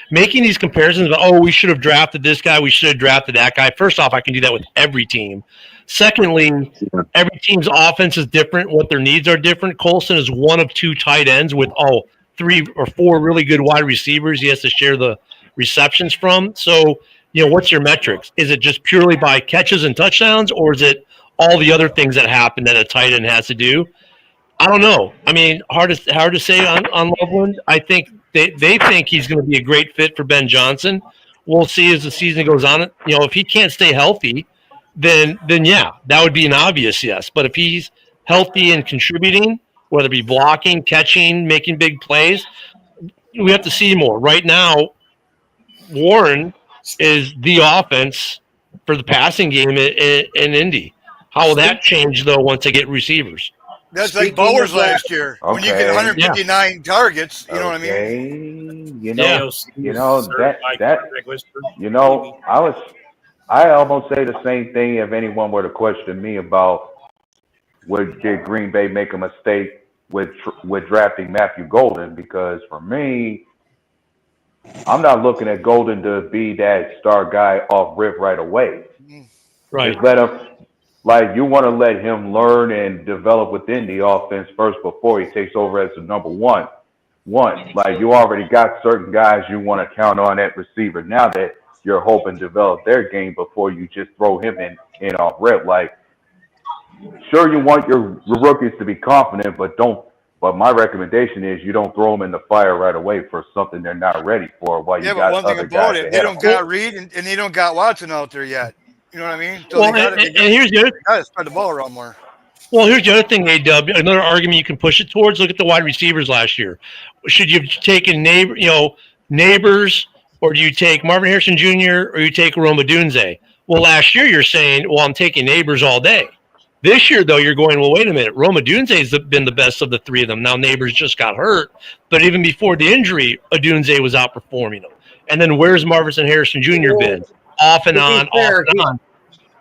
making these comparisons about, we should have drafted this guy, we should have drafted that guy. First off, I can do that with every team. Secondly, every team's offense is different. What their needs are different. Colson is one of two tight ends with, 3 or 4 really good wide receivers he has to share the receptions from. So, what's your metrics? Is it just purely by catches and touchdowns, or is it all the other things that happen that a tight end has to do? I don't know. I mean, hard to say on Loveland. I think they think he's going to be a great fit for Ben Johnson. We'll see as the season goes on. If he can't stay healthy, then yeah, that would be an obvious yes. But if he's healthy and contributing, whether it be blocking, catching, making big plays, we have to see more. Right now, Warren is the offense for the passing game in Indy. How will that change, though, once they get receivers? That's like Bowers last year. When you get 159 targets, you know what I mean? I almost say the same thing if anyone were to question me about did Green Bay make a mistake with drafting Matthew Golden? Because for me, I'm not looking at Golden to be that star guy off rip right away. Right. Just let him, you want to let him learn and develop within the offense first before he takes over as the number one. One, like you already got certain guys you want to count on at receiver now that you're hoping to develop their game before you just throw him in off rip. Like, sure, you want your rookies to be confident, but don't. But my recommendation is you don't throw them in the fire right away for something they're not ready for while you Yeah, but got one thing other about guys it, they ahead of don't them. got Reed and they don't got Watson out there yet. You know what I mean? So Well, they got and here's the other. to spread the ball around more. Well, here's the other thing, A-Dub. Another argument you can push it towards. Look at the wide receivers last year. Should you have taken Neighbors, or do you take Marvin Harrison Jr. or you take Roma Dunze? Well, last year you're saying, well, I'm taking Neighbors all day. This year, though, you're going, well, wait a minute. Roma Dunze's been the best of the three of them. Now Neighbors just got hurt, but even before the injury, Dunze was outperforming him. And then where's Marvin Harrison Jr. been? Off and on, off and on.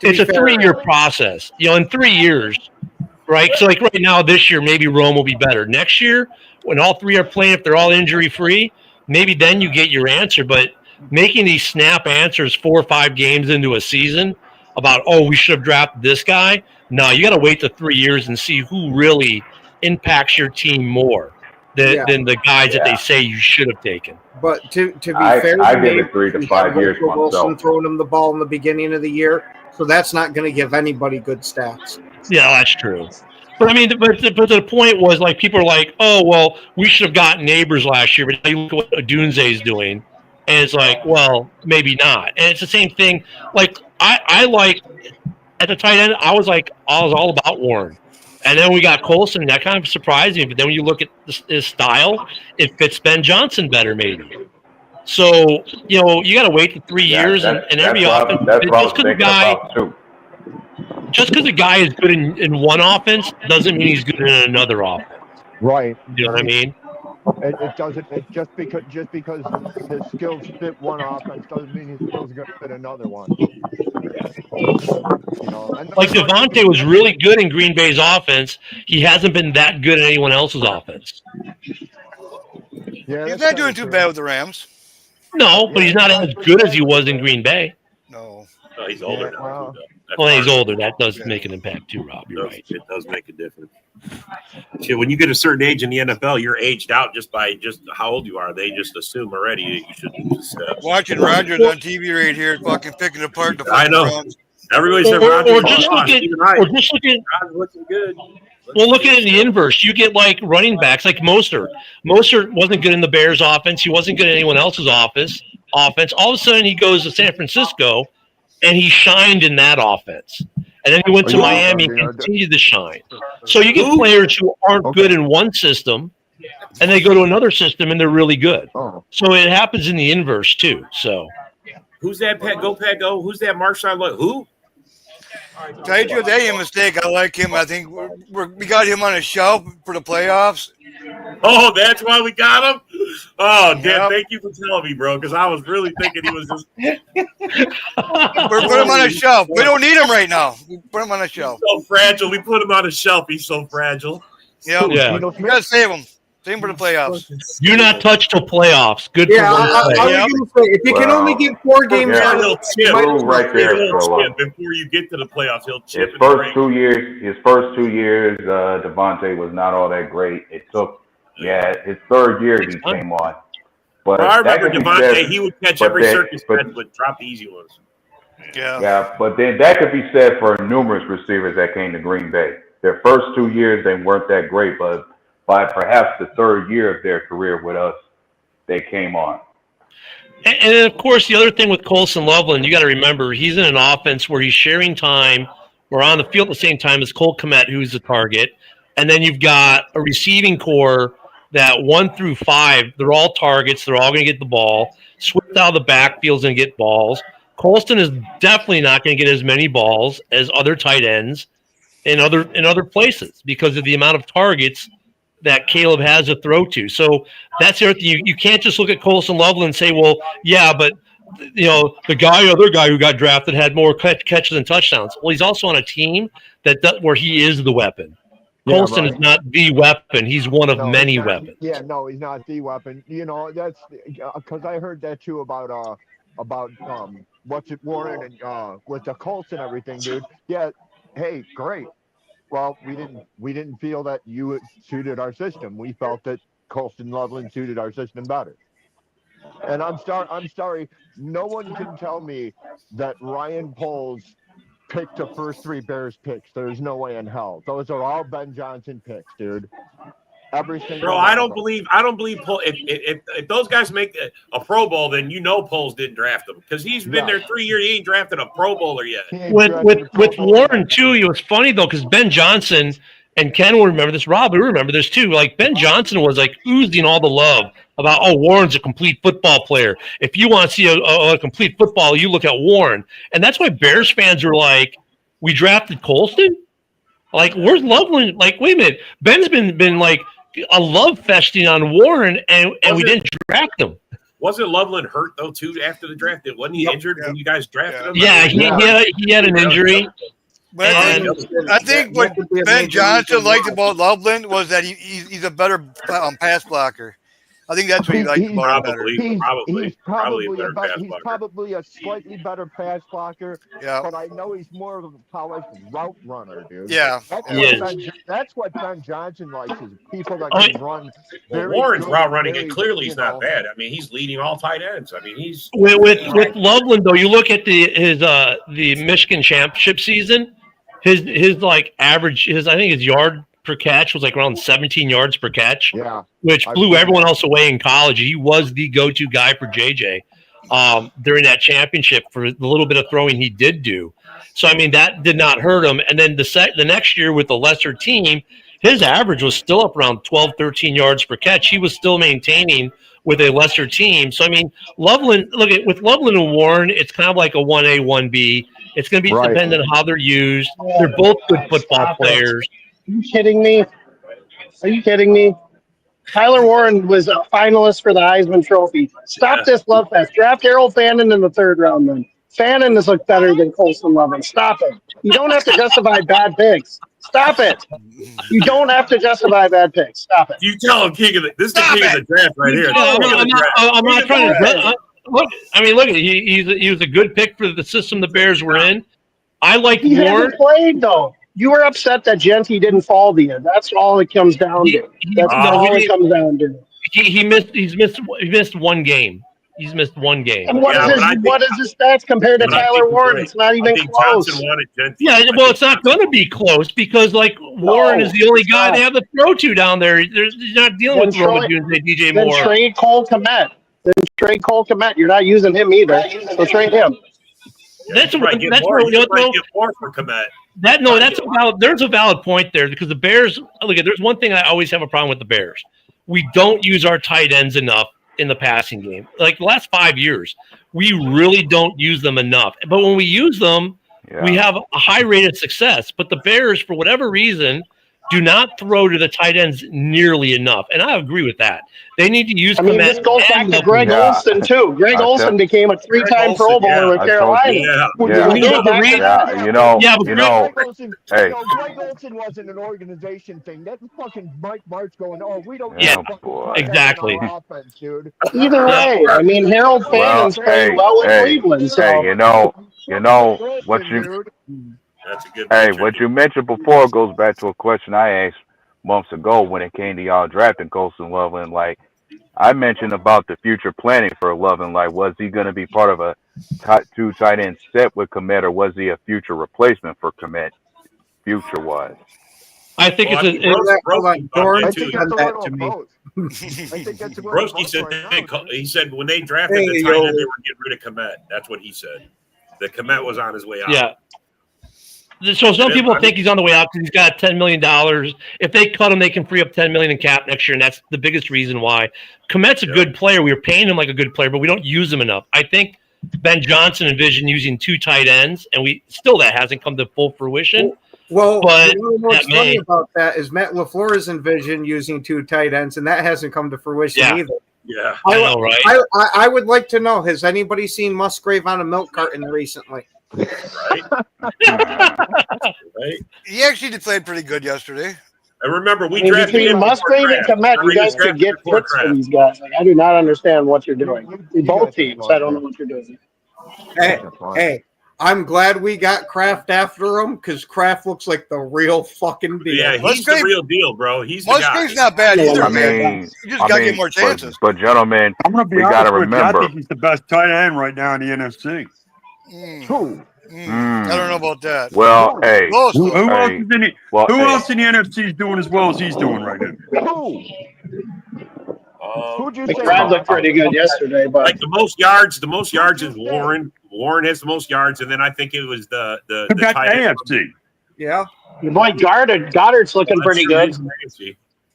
It's a 3-year process. In 3 years, right? So, like right now, this year, maybe Rome will be better. Next year, when all three are playing, if they're all injury free, maybe then you get your answer. But making these snap answers 4 or 5 games into a season about, we should have drafted this guy. No, you got to wait the 3 years and see who really impacts your team more than the guys that they say you should have taken. But to be fair, I give it 3 to 5 years Russell Wilson myself. throwing him the ball in the beginning of the year, so that's not going to give anybody good stats. Yeah, that's true. But I mean, but the point was, like, people are like, oh, well, we should have gotten Neighbors last year, but now you look at what Dunze is doing, and it's like, well, maybe not. And it's the same thing. Like, I like at the tight end, I was all about Warren, and then we got Colson, and that kind of surprised me. But then when you look at his style, it fits Ben Johnson better, maybe. So you got to wait the 3 years, and every offense. That's what I was thinking about too. Just because a guy is good in one offense doesn't mean he's good in another offense. Right. You know what I mean? It doesn't. It just because his skills fit one offense doesn't mean his skills are going to fit another one. Like Devontae was really good in Green Bay's offense. He hasn't been that good in anyone else's offense. Yeah, he's not doing too bad with the Rams. No, but he's not as good as he was in Green Bay. No. He's older now. Well, he's older. That does make an impact too, Rob. You're right. It does make a difference. Shit, when you get a certain age in the NFL, you're aged out just by how old you are. They just assume already that you should just watching Rodgers on TV right here, fucking picking apart the fucking I know. Rams. Everybody said Rodgers looking good. Well, look at it in the inverse. You get like running backs like Mostert. Mostert wasn't good in the Bears' offense. He wasn't good in anyone else's offense. All of a sudden, he goes to San Francisco, and he shined in that offense. And then he went to Miami and continued to shine. So you get players who aren't good in one system, and they go to another system, and they're really good. So it happens in the inverse, too. So who's that, Pat? Go, Pat, go. Who's that Marshawn? Who? Tell you that ain't a mistake. I like him. I think we got him on a shelf for the playoffs. Oh, that's why we got him? Oh, Dan, thank you for telling me, bro, because I was really thinking he was just... We're putting him on a shelf. We don't need him right now. We put him on a shelf. He's so fragile. We put him on a shelf. He's so fragile. Yeah. You got to save him. Save him for the playoffs. You're not touched till playoffs. Good for I was going to say, if you can only get 4 games out, he'll chip. Right there, before you get to the playoffs, he'll chip. His first 2 years, Devontae was not all that great. It took, his third year he came on. But I remember Devontae, he would catch every circus catch, but drop the easy ones. Yeah, but then that could be said for numerous receivers that came to Green Bay. Their first 2 years, they weren't that great, but by perhaps the third year of their career with us, they came on. And of course, the other thing with Colson Loveland, you got to remember, he's in an offense where he's sharing time or on the field at the same time as Cole Kmet, who's the target. And then you've got a receiving core that 1 through 5, they're all targets. They're all going to get the ball. Swift out of the backfield's going to get balls. Colston is definitely not going to get as many balls as other tight ends in other places because of the amount of targets that Caleb has to throw to. So that's the other thing. You can't just look at Colson Loveland and say, well, yeah, but the other guy who got drafted had more catches and touchdowns. Well, he's also on a team where he is the weapon. Colson is not the weapon. He's one of many weapons. Yeah, no, he's not the weapon. That's because I heard that too about Warren and with the Colts and everything, dude. Yeah, hey, great. Well, we didn't feel that you suited our system. We felt that Colston Loveland suited our system better. And I'm sorry, no one can tell me that Ryan Poles picked the first 3 Bears picks. There's no way in hell. Those are all Ben Johnson picks, dude. Every single Bro, one I of don't them. believe Poles. If those guys make a Pro Bowl, then you know Poles didn't draft them because he's been there 3 years. He ain't drafted a Pro Bowler yet. With Warren too, it was funny though because Ben Johnson and Ken will remember this. Rob will remember this too. Like Ben Johnson was like oozing all the love about Warren's a complete football player. If you want to see a complete football, you look at Warren, and that's why Bears fans were like, we drafted Colston. Like where's Loveland? Like wait a minute, Ben's been like a love festing on Warren, and we didn't draft him. Wasn't Loveland hurt though too after the draft? Wasn't he injured when you guys drafted him? Yeah, he had an injury. But I think what Ben Johnson liked about Loveland was that he's a better pass blocker. I think that's what he liked about him better. He's probably a slightly better pass blocker. Yeah. But I know he's more of a polished route runner, dude. Yeah. That's what Ben Johnson likes is people that can run. Warren's route running, and clearly he's not bad. I mean, he's leading all tight ends. I mean, he's with Loveland though. You look at the Michigan championship season. His like average I think his yard per catch was like around 17 yards per catch. Yeah. Which blew everyone else away in college. He was the go-to guy for JJ during that championship for the little bit of throwing he did do. So I mean that did not hurt him. And then the next year with the lesser team, his average was still up around 12, 13 yards per catch. He was still maintaining with a lesser team. So I mean Loveland, with Loveland and Warren, it's kind of like a 1A, 1B. It's going to be dependent on how they're used. They're both good football players. Are you kidding me? Are you kidding me? Tyler Warren was a finalist for the Heisman Trophy. Stop this love fest. Draft Harold Fannin in the 3rd round, then. Fannin has looked better than Colston Loveland. Stop it. You don't have to justify bad picks. Stop it. You don't have to justify bad picks. Stop it. You tell him this is the king of the draft right here. I'm not trying to look. I mean, look. He was a good pick for the system the Bears were in. I like He Warren. hasn't played though. You were upset that Genty didn't fall to you. That's all it comes down to. That's all it comes down to. He missed one game. He's missed one game. And what is his stats compared to Tyler Warren? It's not even close. Yeah, well, it's not going to be close because Warren is the only guy they have to throw to down there. He's not dealing with Roman Jones and DJ Moore. Then trade Cole Kmet. You're not using him either. So trade him. That's more for Kmet. There's a valid point there because the Bears. Look, there's one thing I always have a problem with the Bears. We don't use our tight ends enough in the passing game. Like the last 5 years, we really don't use them enough. But when we use them, we have a high rate of success. But the Bears, for whatever reason, do not throw to the tight ends nearly enough. And I agree with that. They need to use Kmet. This goes back to Greg Olson, too. Greg Olson became a 3-time Pro Bowler with Carolina. Greg Olson wasn't an organization thing. That's fucking Mike Martz going, we don't exactly. offense, dude. Either way, I mean, Harold Fannin's playing well in Cleveland. So. You know what you... That's a good Hey, what you mentioned before goes back to a question I asked months ago when it came to y'all drafting Colston Loveland. Like, I mentioned about the future planning for Loveland. Like, was he going to be part of a 2 tight end set with Kmet, or was he a future replacement for Kmet, future-wise? I think Broski said he said when they drafted the tight end, they were getting rid of Kmet. That's what he said. That Kmet was on his way out. Yeah. So some people think he's on the way out because he's got $10 million. If they cut him, they can free up $10 million in cap next year, and that's the biggest reason why. Kmet's a good player. We were paying him like a good player, but we don't use him enough. I think Ben Johnson envisioned using 2 tight ends, and that hasn't come to full fruition. Well, but what's funny about that is Matt LaFleur is envisioned using 2 tight ends, and that hasn't come to fruition either. Yeah, I know, right? I would like to know, has anybody seen Musgrave on a milk carton recently? Right. He actually played pretty good yesterday. I remember drafted between Musgrave and Kmet, you guys could get picks for these guys. Like, I do not understand what you're doing. Both teams, I don't know what you're doing. Hey, I'm glad we got Kraft after him because Kraft looks like the real fucking deal. Yeah, he's the real deal, bro. He's the guy. Musgrave's not bad either. I mean, you just gotta get more chances. But gentlemen, I'm going to be we honest got to with you. I remember. think he's the best tight end right now in the NFC. Who? I don't know about that. Well, hey, Close, Who though. else is in it? well, Who hey. else in the NFC is doing as well as he's doing right now? Who? Who'd you say? McBride looked pretty good yesterday, but Like the most yards is Warren. Warren has the most yards, and then I think it was the Who got the tight end. AFC? Yeah. your boy Goddard's looking pretty good.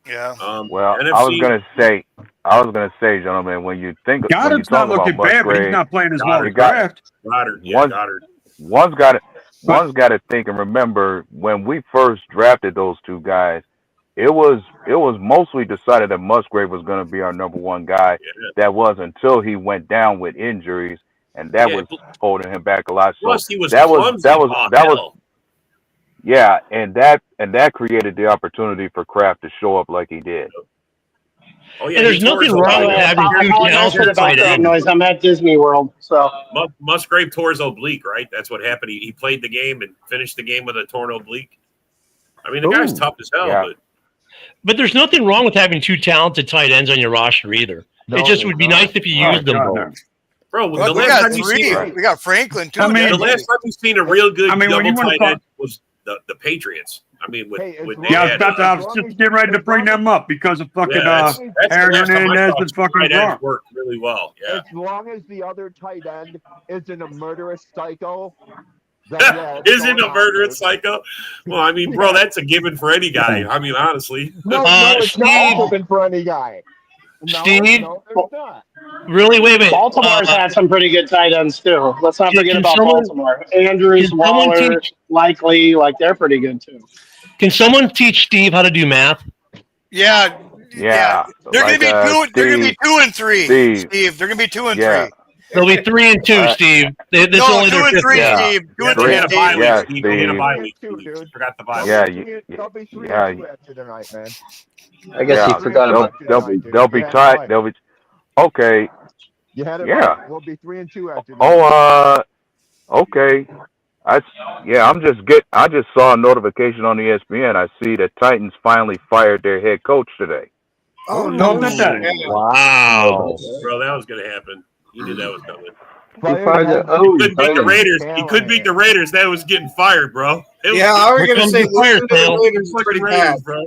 Yeah. Well, NFC, I was gonna say, gentlemen, when you think Goddard's when you not talk looking about bad, but he's Musgrave, not playing as well as got- Kraft. Goddard. Yeah, One- Goddard. one's got to think and remember when we first drafted those two guys, it was mostly decided that Musgrave was going to be our number one guy. Yeah. That was until he went down with injuries, and that was holding him back a lot. So Plus, he was that clumsy. was yeah, and that created the opportunity for Kraft to show up like he did. Oh yeah, And there's nothing wrong with having I two apologize for the talented tight background ends. noise. I'm at Disney World, so Musgrave tore his oblique, right? That's what happened. He played the game and finished the game with a torn oblique. I mean, the guy's tough as hell, Yeah. But there's nothing wrong with having two talented tight ends on your roster either. It just would be nice if you used them both. bro. Well, The we last got time you three. seen, We got Franklin too. I mean, the last time you seen a real good when double you wanna tight talk- end was the Patriots. I mean, with Yeah, I was just getting ready to bring them up because of fucking that's Aaron the last time I Hernandez saw and fucking tight ends Gronk. worked really well. Yeah. As long as the other tight end isn't a murderous psycho, then yeah, it's Isn't going a on, murderous dude. psycho? Well, I mean, bro, that's a given for any guy. I mean, honestly. No, it's not open for any guy. No, Steve? no, there's not. Really? Wait a minute. Baltimore's had some pretty good tight ends too. Let's not forget Can about someone- Baltimore. Andrews, can someone Waller, teach- Likely, like they're pretty good too. Can someone teach Steve how to do math? Yeah. Yeah, They're like, gonna be two. They're gonna be Steve- 2 and 3. Steve. They're gonna be 2 and Yeah. 3. They'll be 3 and 2, Steve. This is No, only 2 their and fifth 3, game. Yeah. Steve. 2 and They 3, had a Steve. bye Yeah, week, Steve. They had a Steve. bye week. Two, dude. Forgot the bye week. Yeah, They'll be 3 yeah, and 2 after tonight, man. I guess Yeah. he forgot about They'll be tight. They'll be okay. You had it Yeah. right. We'll be 3 and 2 after tonight. Okay. I just saw a notification on ESPN. I see that Titans finally fired their head coach today. Oh No, no! not that. Wow. Bro, that was gonna happen. You knew that was coming. He fired the He couldn't beat the Titans. Raiders. He could beat the Raiders. That was getting fired, bro. It was Yeah, I was Here gonna comes say the fire losing to the sale. Raiders is fucking pretty Raiders, bad. bro.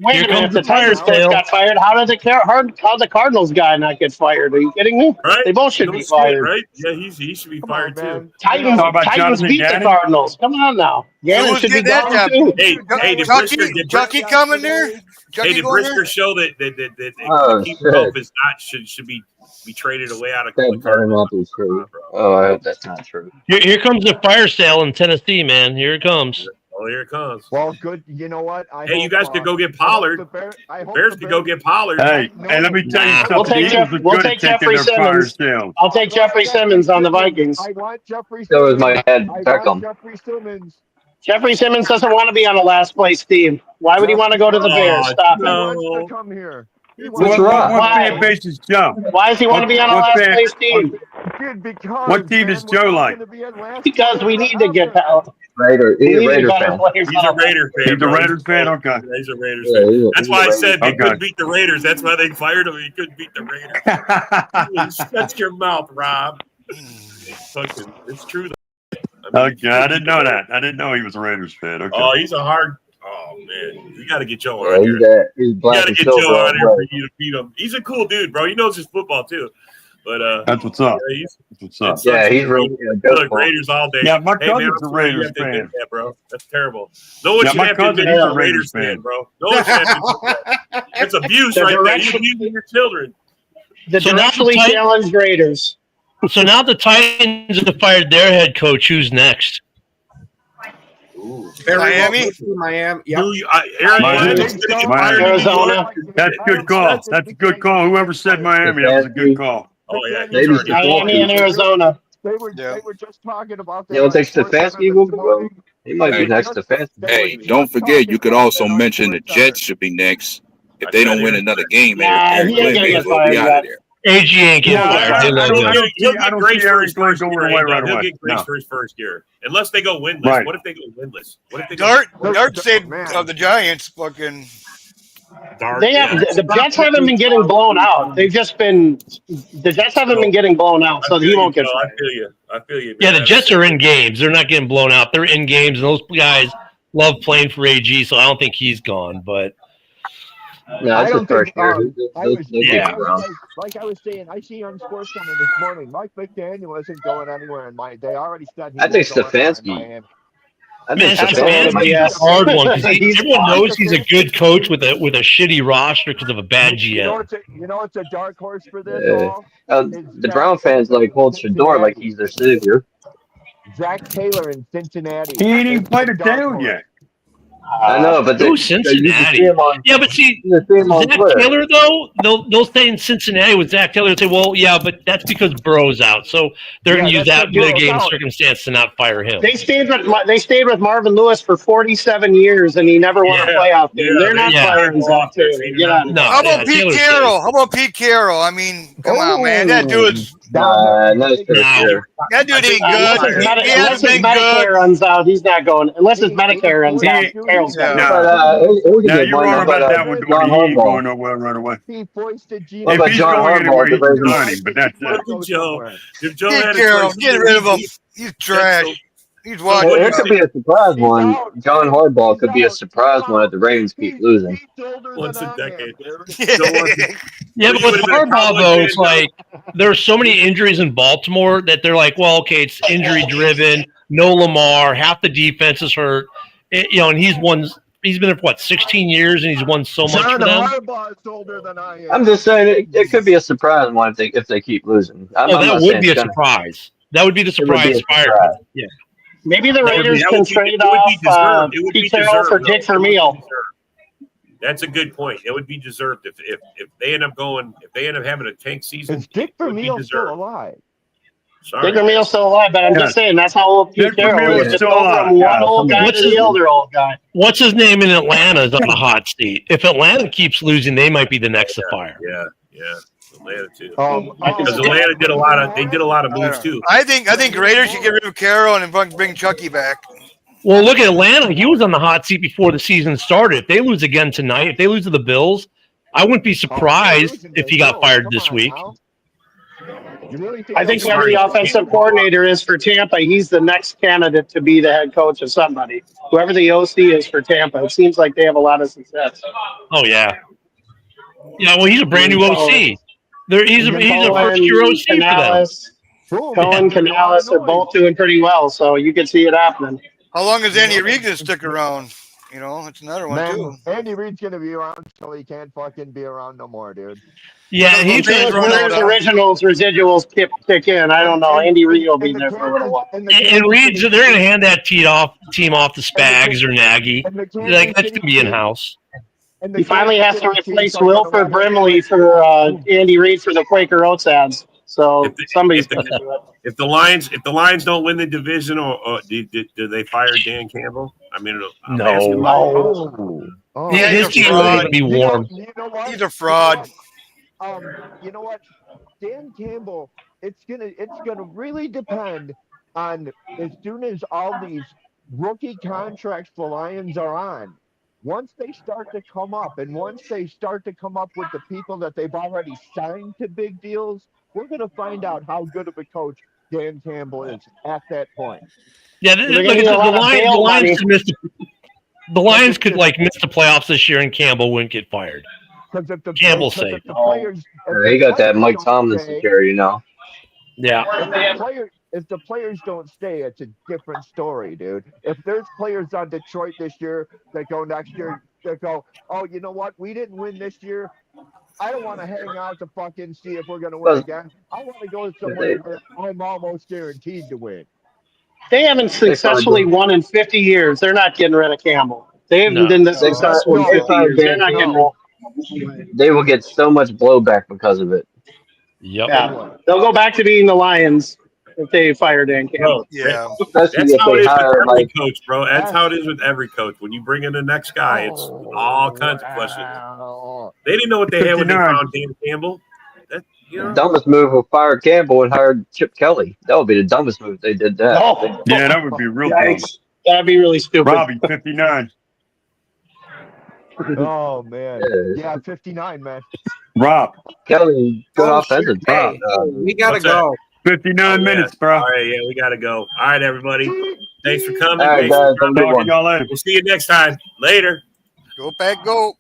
Wait Here a minute, comes the the fire Titans coach sale. got fired. How did the Cardinals guy not get fired? Are you kidding me? Right? They both should No be shit, fired. right? Yeah, he should be Come fired on, too. man. Titans, How about Titans Jonathan beat the Gannon? Cardinals. Come on now. Gannon who's should be getting that gone job? too. Hey, did Chucky, Brisker, did Chucky coming there? Hey, Chucky did going there? Brisker show that Oh, keeper shit. Hope is not should be traded away out of That the better not be true. Oh, I hope that's not true. Here comes the fire sale in Tennessee, man. Here it comes. Oh, here it comes. Well, good. You know what? I Hey, you hope, guys could go get I hope Pollard. the Bears could go get Pollard. Hey, let me tell you something. We'll take the Jeff- Eagles are we'll good take at taking Jeffrey their fire Simmons. sales. I'll take Jeffrey Simmons on the Vikings. I want Jeffrey So is Simmons. my head I want Beckham. Jeffrey Simmons. Jeffrey Simmons doesn't want to be on the last place team. Why would he want to go to the Bears? Stop He it. wants to come here. He What's wants wrong? What Why? fan base is Joe? Why does he want to be on a What last fan- place team? Dude, because, What team man, does we're Joe not like? gonna be at last Because year. we need to get out. Raider. We He's a need Raider better fan. players He's a on the- Raider fan. He's a bro. Raiders fan? Okay. Yeah, he's a Raiders Yeah, fan. he's a- That's he's a why I Raider said they fan. couldn't beat the Raiders. That's why they fired him. He couldn't beat the Raiders. Shut your mouth, Rob. Fucking, it's true. Though. Okay, I didn't know that. I didn't know he was a Raiders fan. Okay. Oh, he's a hard. Oh man, you got to get Joe Yeah, on here. he's You black got to and get silver. Joe on all here the for way. you to beat him. He's a cool dude, bro. He knows his football too. But That's what's up. yeah, he's That's what's up. Yeah, he's really good. Look, Raiders all day. Yeah, my Hey, man, cousin's I'm a sorry you Raiders have to admit fan. that, bro. That's terrible. No one Yeah, should my have to admit cousin he's is a a Raiders Raiders fan, fan. bro. No one should have to. That's abuse The right there. direction- You're abusing your children. The So now directionally the Titans- challenged Raiders. So now the Titans have fired their head coach. Who's next? Miami? Miami. Yep. Who Aaron Miami. Glenn is going to get Miami. fired in New Arizona. York? That's a good call. That's a good call. Whoever said Miami, that was a good call. Oh yeah, he's Maybe already. Miami and Arizona. They were Yeah. they were just talking about that. You don't think on Sports Stefanski Center will this go? morning. He might be Hey. next to Stefanski. Hey, don't forget, you could also mention the Jets should be next. If they don't win another game, Nah, Aaron he ain't Glenn gonna may get as well fired be out yet. of there. AG ain't getting fired. They love him. He'll get grace for his first year. away right He'll away. get grace No. for his first year, unless they go winless. Right. What if they go winless? What if they go? Dart said of the Giants, fucking. Dart, They have yeah. the Jets haven't been getting blown out. They've just been the Jets haven't been getting blown out, so he won't get I fired. feel you. I feel you. Yeah, Man. the Jets are in games. They're not getting blown out. They're in games, and those guys love playing for AG, so I don't think he's gone. But No, I it's his don't first think. year. Like I was saying, I see on Sports Center this morning, Mike McDaniel isn't going anywhere in Miami. They already said he I think won't go anywhere in Stefanski. Miami. Man, Stefanski's a hard one because everyone knows he's a good coach with a shitty roster because of a bad GM. You know it's a dark horse for this all? The Brown fans like hold Shador like he's their savior. Zach Taylor in Cincinnati. He ain't even It's played a a dark down horse. yet. I know, but Ooh, Cincinnati. Yeah, but see, Zach Taylor, though, they'll stay in Cincinnati with Zach Taylor and say, well, yeah, but that's because Burrow's out. So they're going to use that mitigating circumstance to not fire him. They stayed with Marvin Lewis for 47 years, and he never won a playoff game. They're not firing Zach Taylor. How about Pete Carroll? How about Pete Carroll? I mean, come on, man. That dude's. Not his first year. That dude ain't Unless good. his Medicare runs out, he's not going. Unless his Medicare runs out, Carroll's going. Now you're wrong about that one, Dwayne. He ain't going nowhere right away. He foisted Gino. What about If he's John going Harbaugh, anywhere, the he's Ravens? resigning, but that's Look it. at Joe. If Joe Pete had a Carroll, choice, get rid of him. He's trash. He's watching. It could be a surprise one. John Harbaugh could be a surprise one if the Ravens keep losing. once a decade. Yeah, but with Harbaugh, though, it's like there are so many injuries in Baltimore that they're like, well, okay, it's injury driven. No Lamar, half the defense is hurt. And he's won. He's been there for 16 years, and he's won so much for them. Harbaugh is older than I am. I'm just saying it could be a surprise one if they keep losing. That would be a surprise. That would be the surprise fire. Yeah. Maybe the Raiders can trade off Pete Carroll for Dick Vermeil. That's a good point. It would be deserved if they end up having a tank season. Is Dick Vermeil still alive? Sorry. Dick Vermeil's still alive, but I'm just saying that's how old Pete Carroll is. Just go from one old guy to the other old guy. What's his name in Atlanta is on the hot seat. If Atlanta keeps losing, they might be the next to fire. Yeah. Atlanta too. Because Atlanta did a lot of moves too. I think Raiders should get rid of Carroll and bring Chucky back. Well, look at Atlanta. He was on the hot seat before the season started. If they lose again tonight, if they lose to the Bills, I wouldn't be surprised if he got fired this week. I think whoever the offensive coordinator is for Tampa, he's the next candidate to be the head coach of somebody. Whoever the OC is for Tampa, it seems like they have a lot of success. Oh, yeah. Yeah, well, he's a brand new OC. He's a first-year OC Canales, for them. Cohen, Canales are both doing pretty well, so you can see it happening. How long is Andy Reid going to stick around? It's another one, too. Andy Reid's going to be around until he can't fucking be around no more, dude. Yeah, he's originals, residuals kick in. I don't know. Andy Reid will be there for a little while. And Reid's, they're going to hand that team off to Spags or Nagy. Like, that's going to be in-house. He finally has to replace Wilford Brimley for Andy Reid for the Quaker Oats ads. So somebody's going to do it. If the Lions don't win the division, or do they fire Dan Campbell? I mean, no. His team is going to be warm. He's a fraud. You know what, Dan Campbell? It's gonna really depend on as soon as all these rookie contracts the Lions are on. Once they start to come up, and once they start to come up with the people that they've already signed to big deals, we're going to find out how good of a coach Dan Campbell is at that point. Yeah, the Lions could miss the playoffs this year, and Campbell wouldn't get fired. Campbell's safe. He got that Mike Tomlin security now. Yeah. If the players don't stay, it's a different story, dude. If there's players on Detroit this year that go next year, that go, oh, you know what? We didn't win this year. I don't want to hang out to fucking see if we're going to win again. I want to go somewhere where I'm almost guaranteed to win. They haven't successfully won in 50 years. They're not getting rid of Campbell. They haven't been this successful in 50 years. They're not getting rid of Campbell. They will get so much blowback because of it. Yep. Yeah. They'll go back to being the Lions if they fire Dan Campbell. Yeah. That's how it is with every coach, bro. That's how it is with every coach. When you bring in the next guy, it's all kinds of questions. They didn't know what they had when they found Dan Campbell. The dumbest move would fire Campbell and hire Chip Kelly. That would be the dumbest move if they did that. Oh, Yeah, that would be real dumb. yikes. That'd be really stupid. Robbie, 59. Oh man, yeah, 59, man. Rob. Kelly, good Oh, offensive. shit. Hey, we gotta What's that? go. 59 minutes, bro. All right, yeah, we gotta go. All right, everybody. Thanks for coming. All right, Thanks guys. for Have a good coming. one. Y'all later. We'll see you next time. Later. Go Pack, go.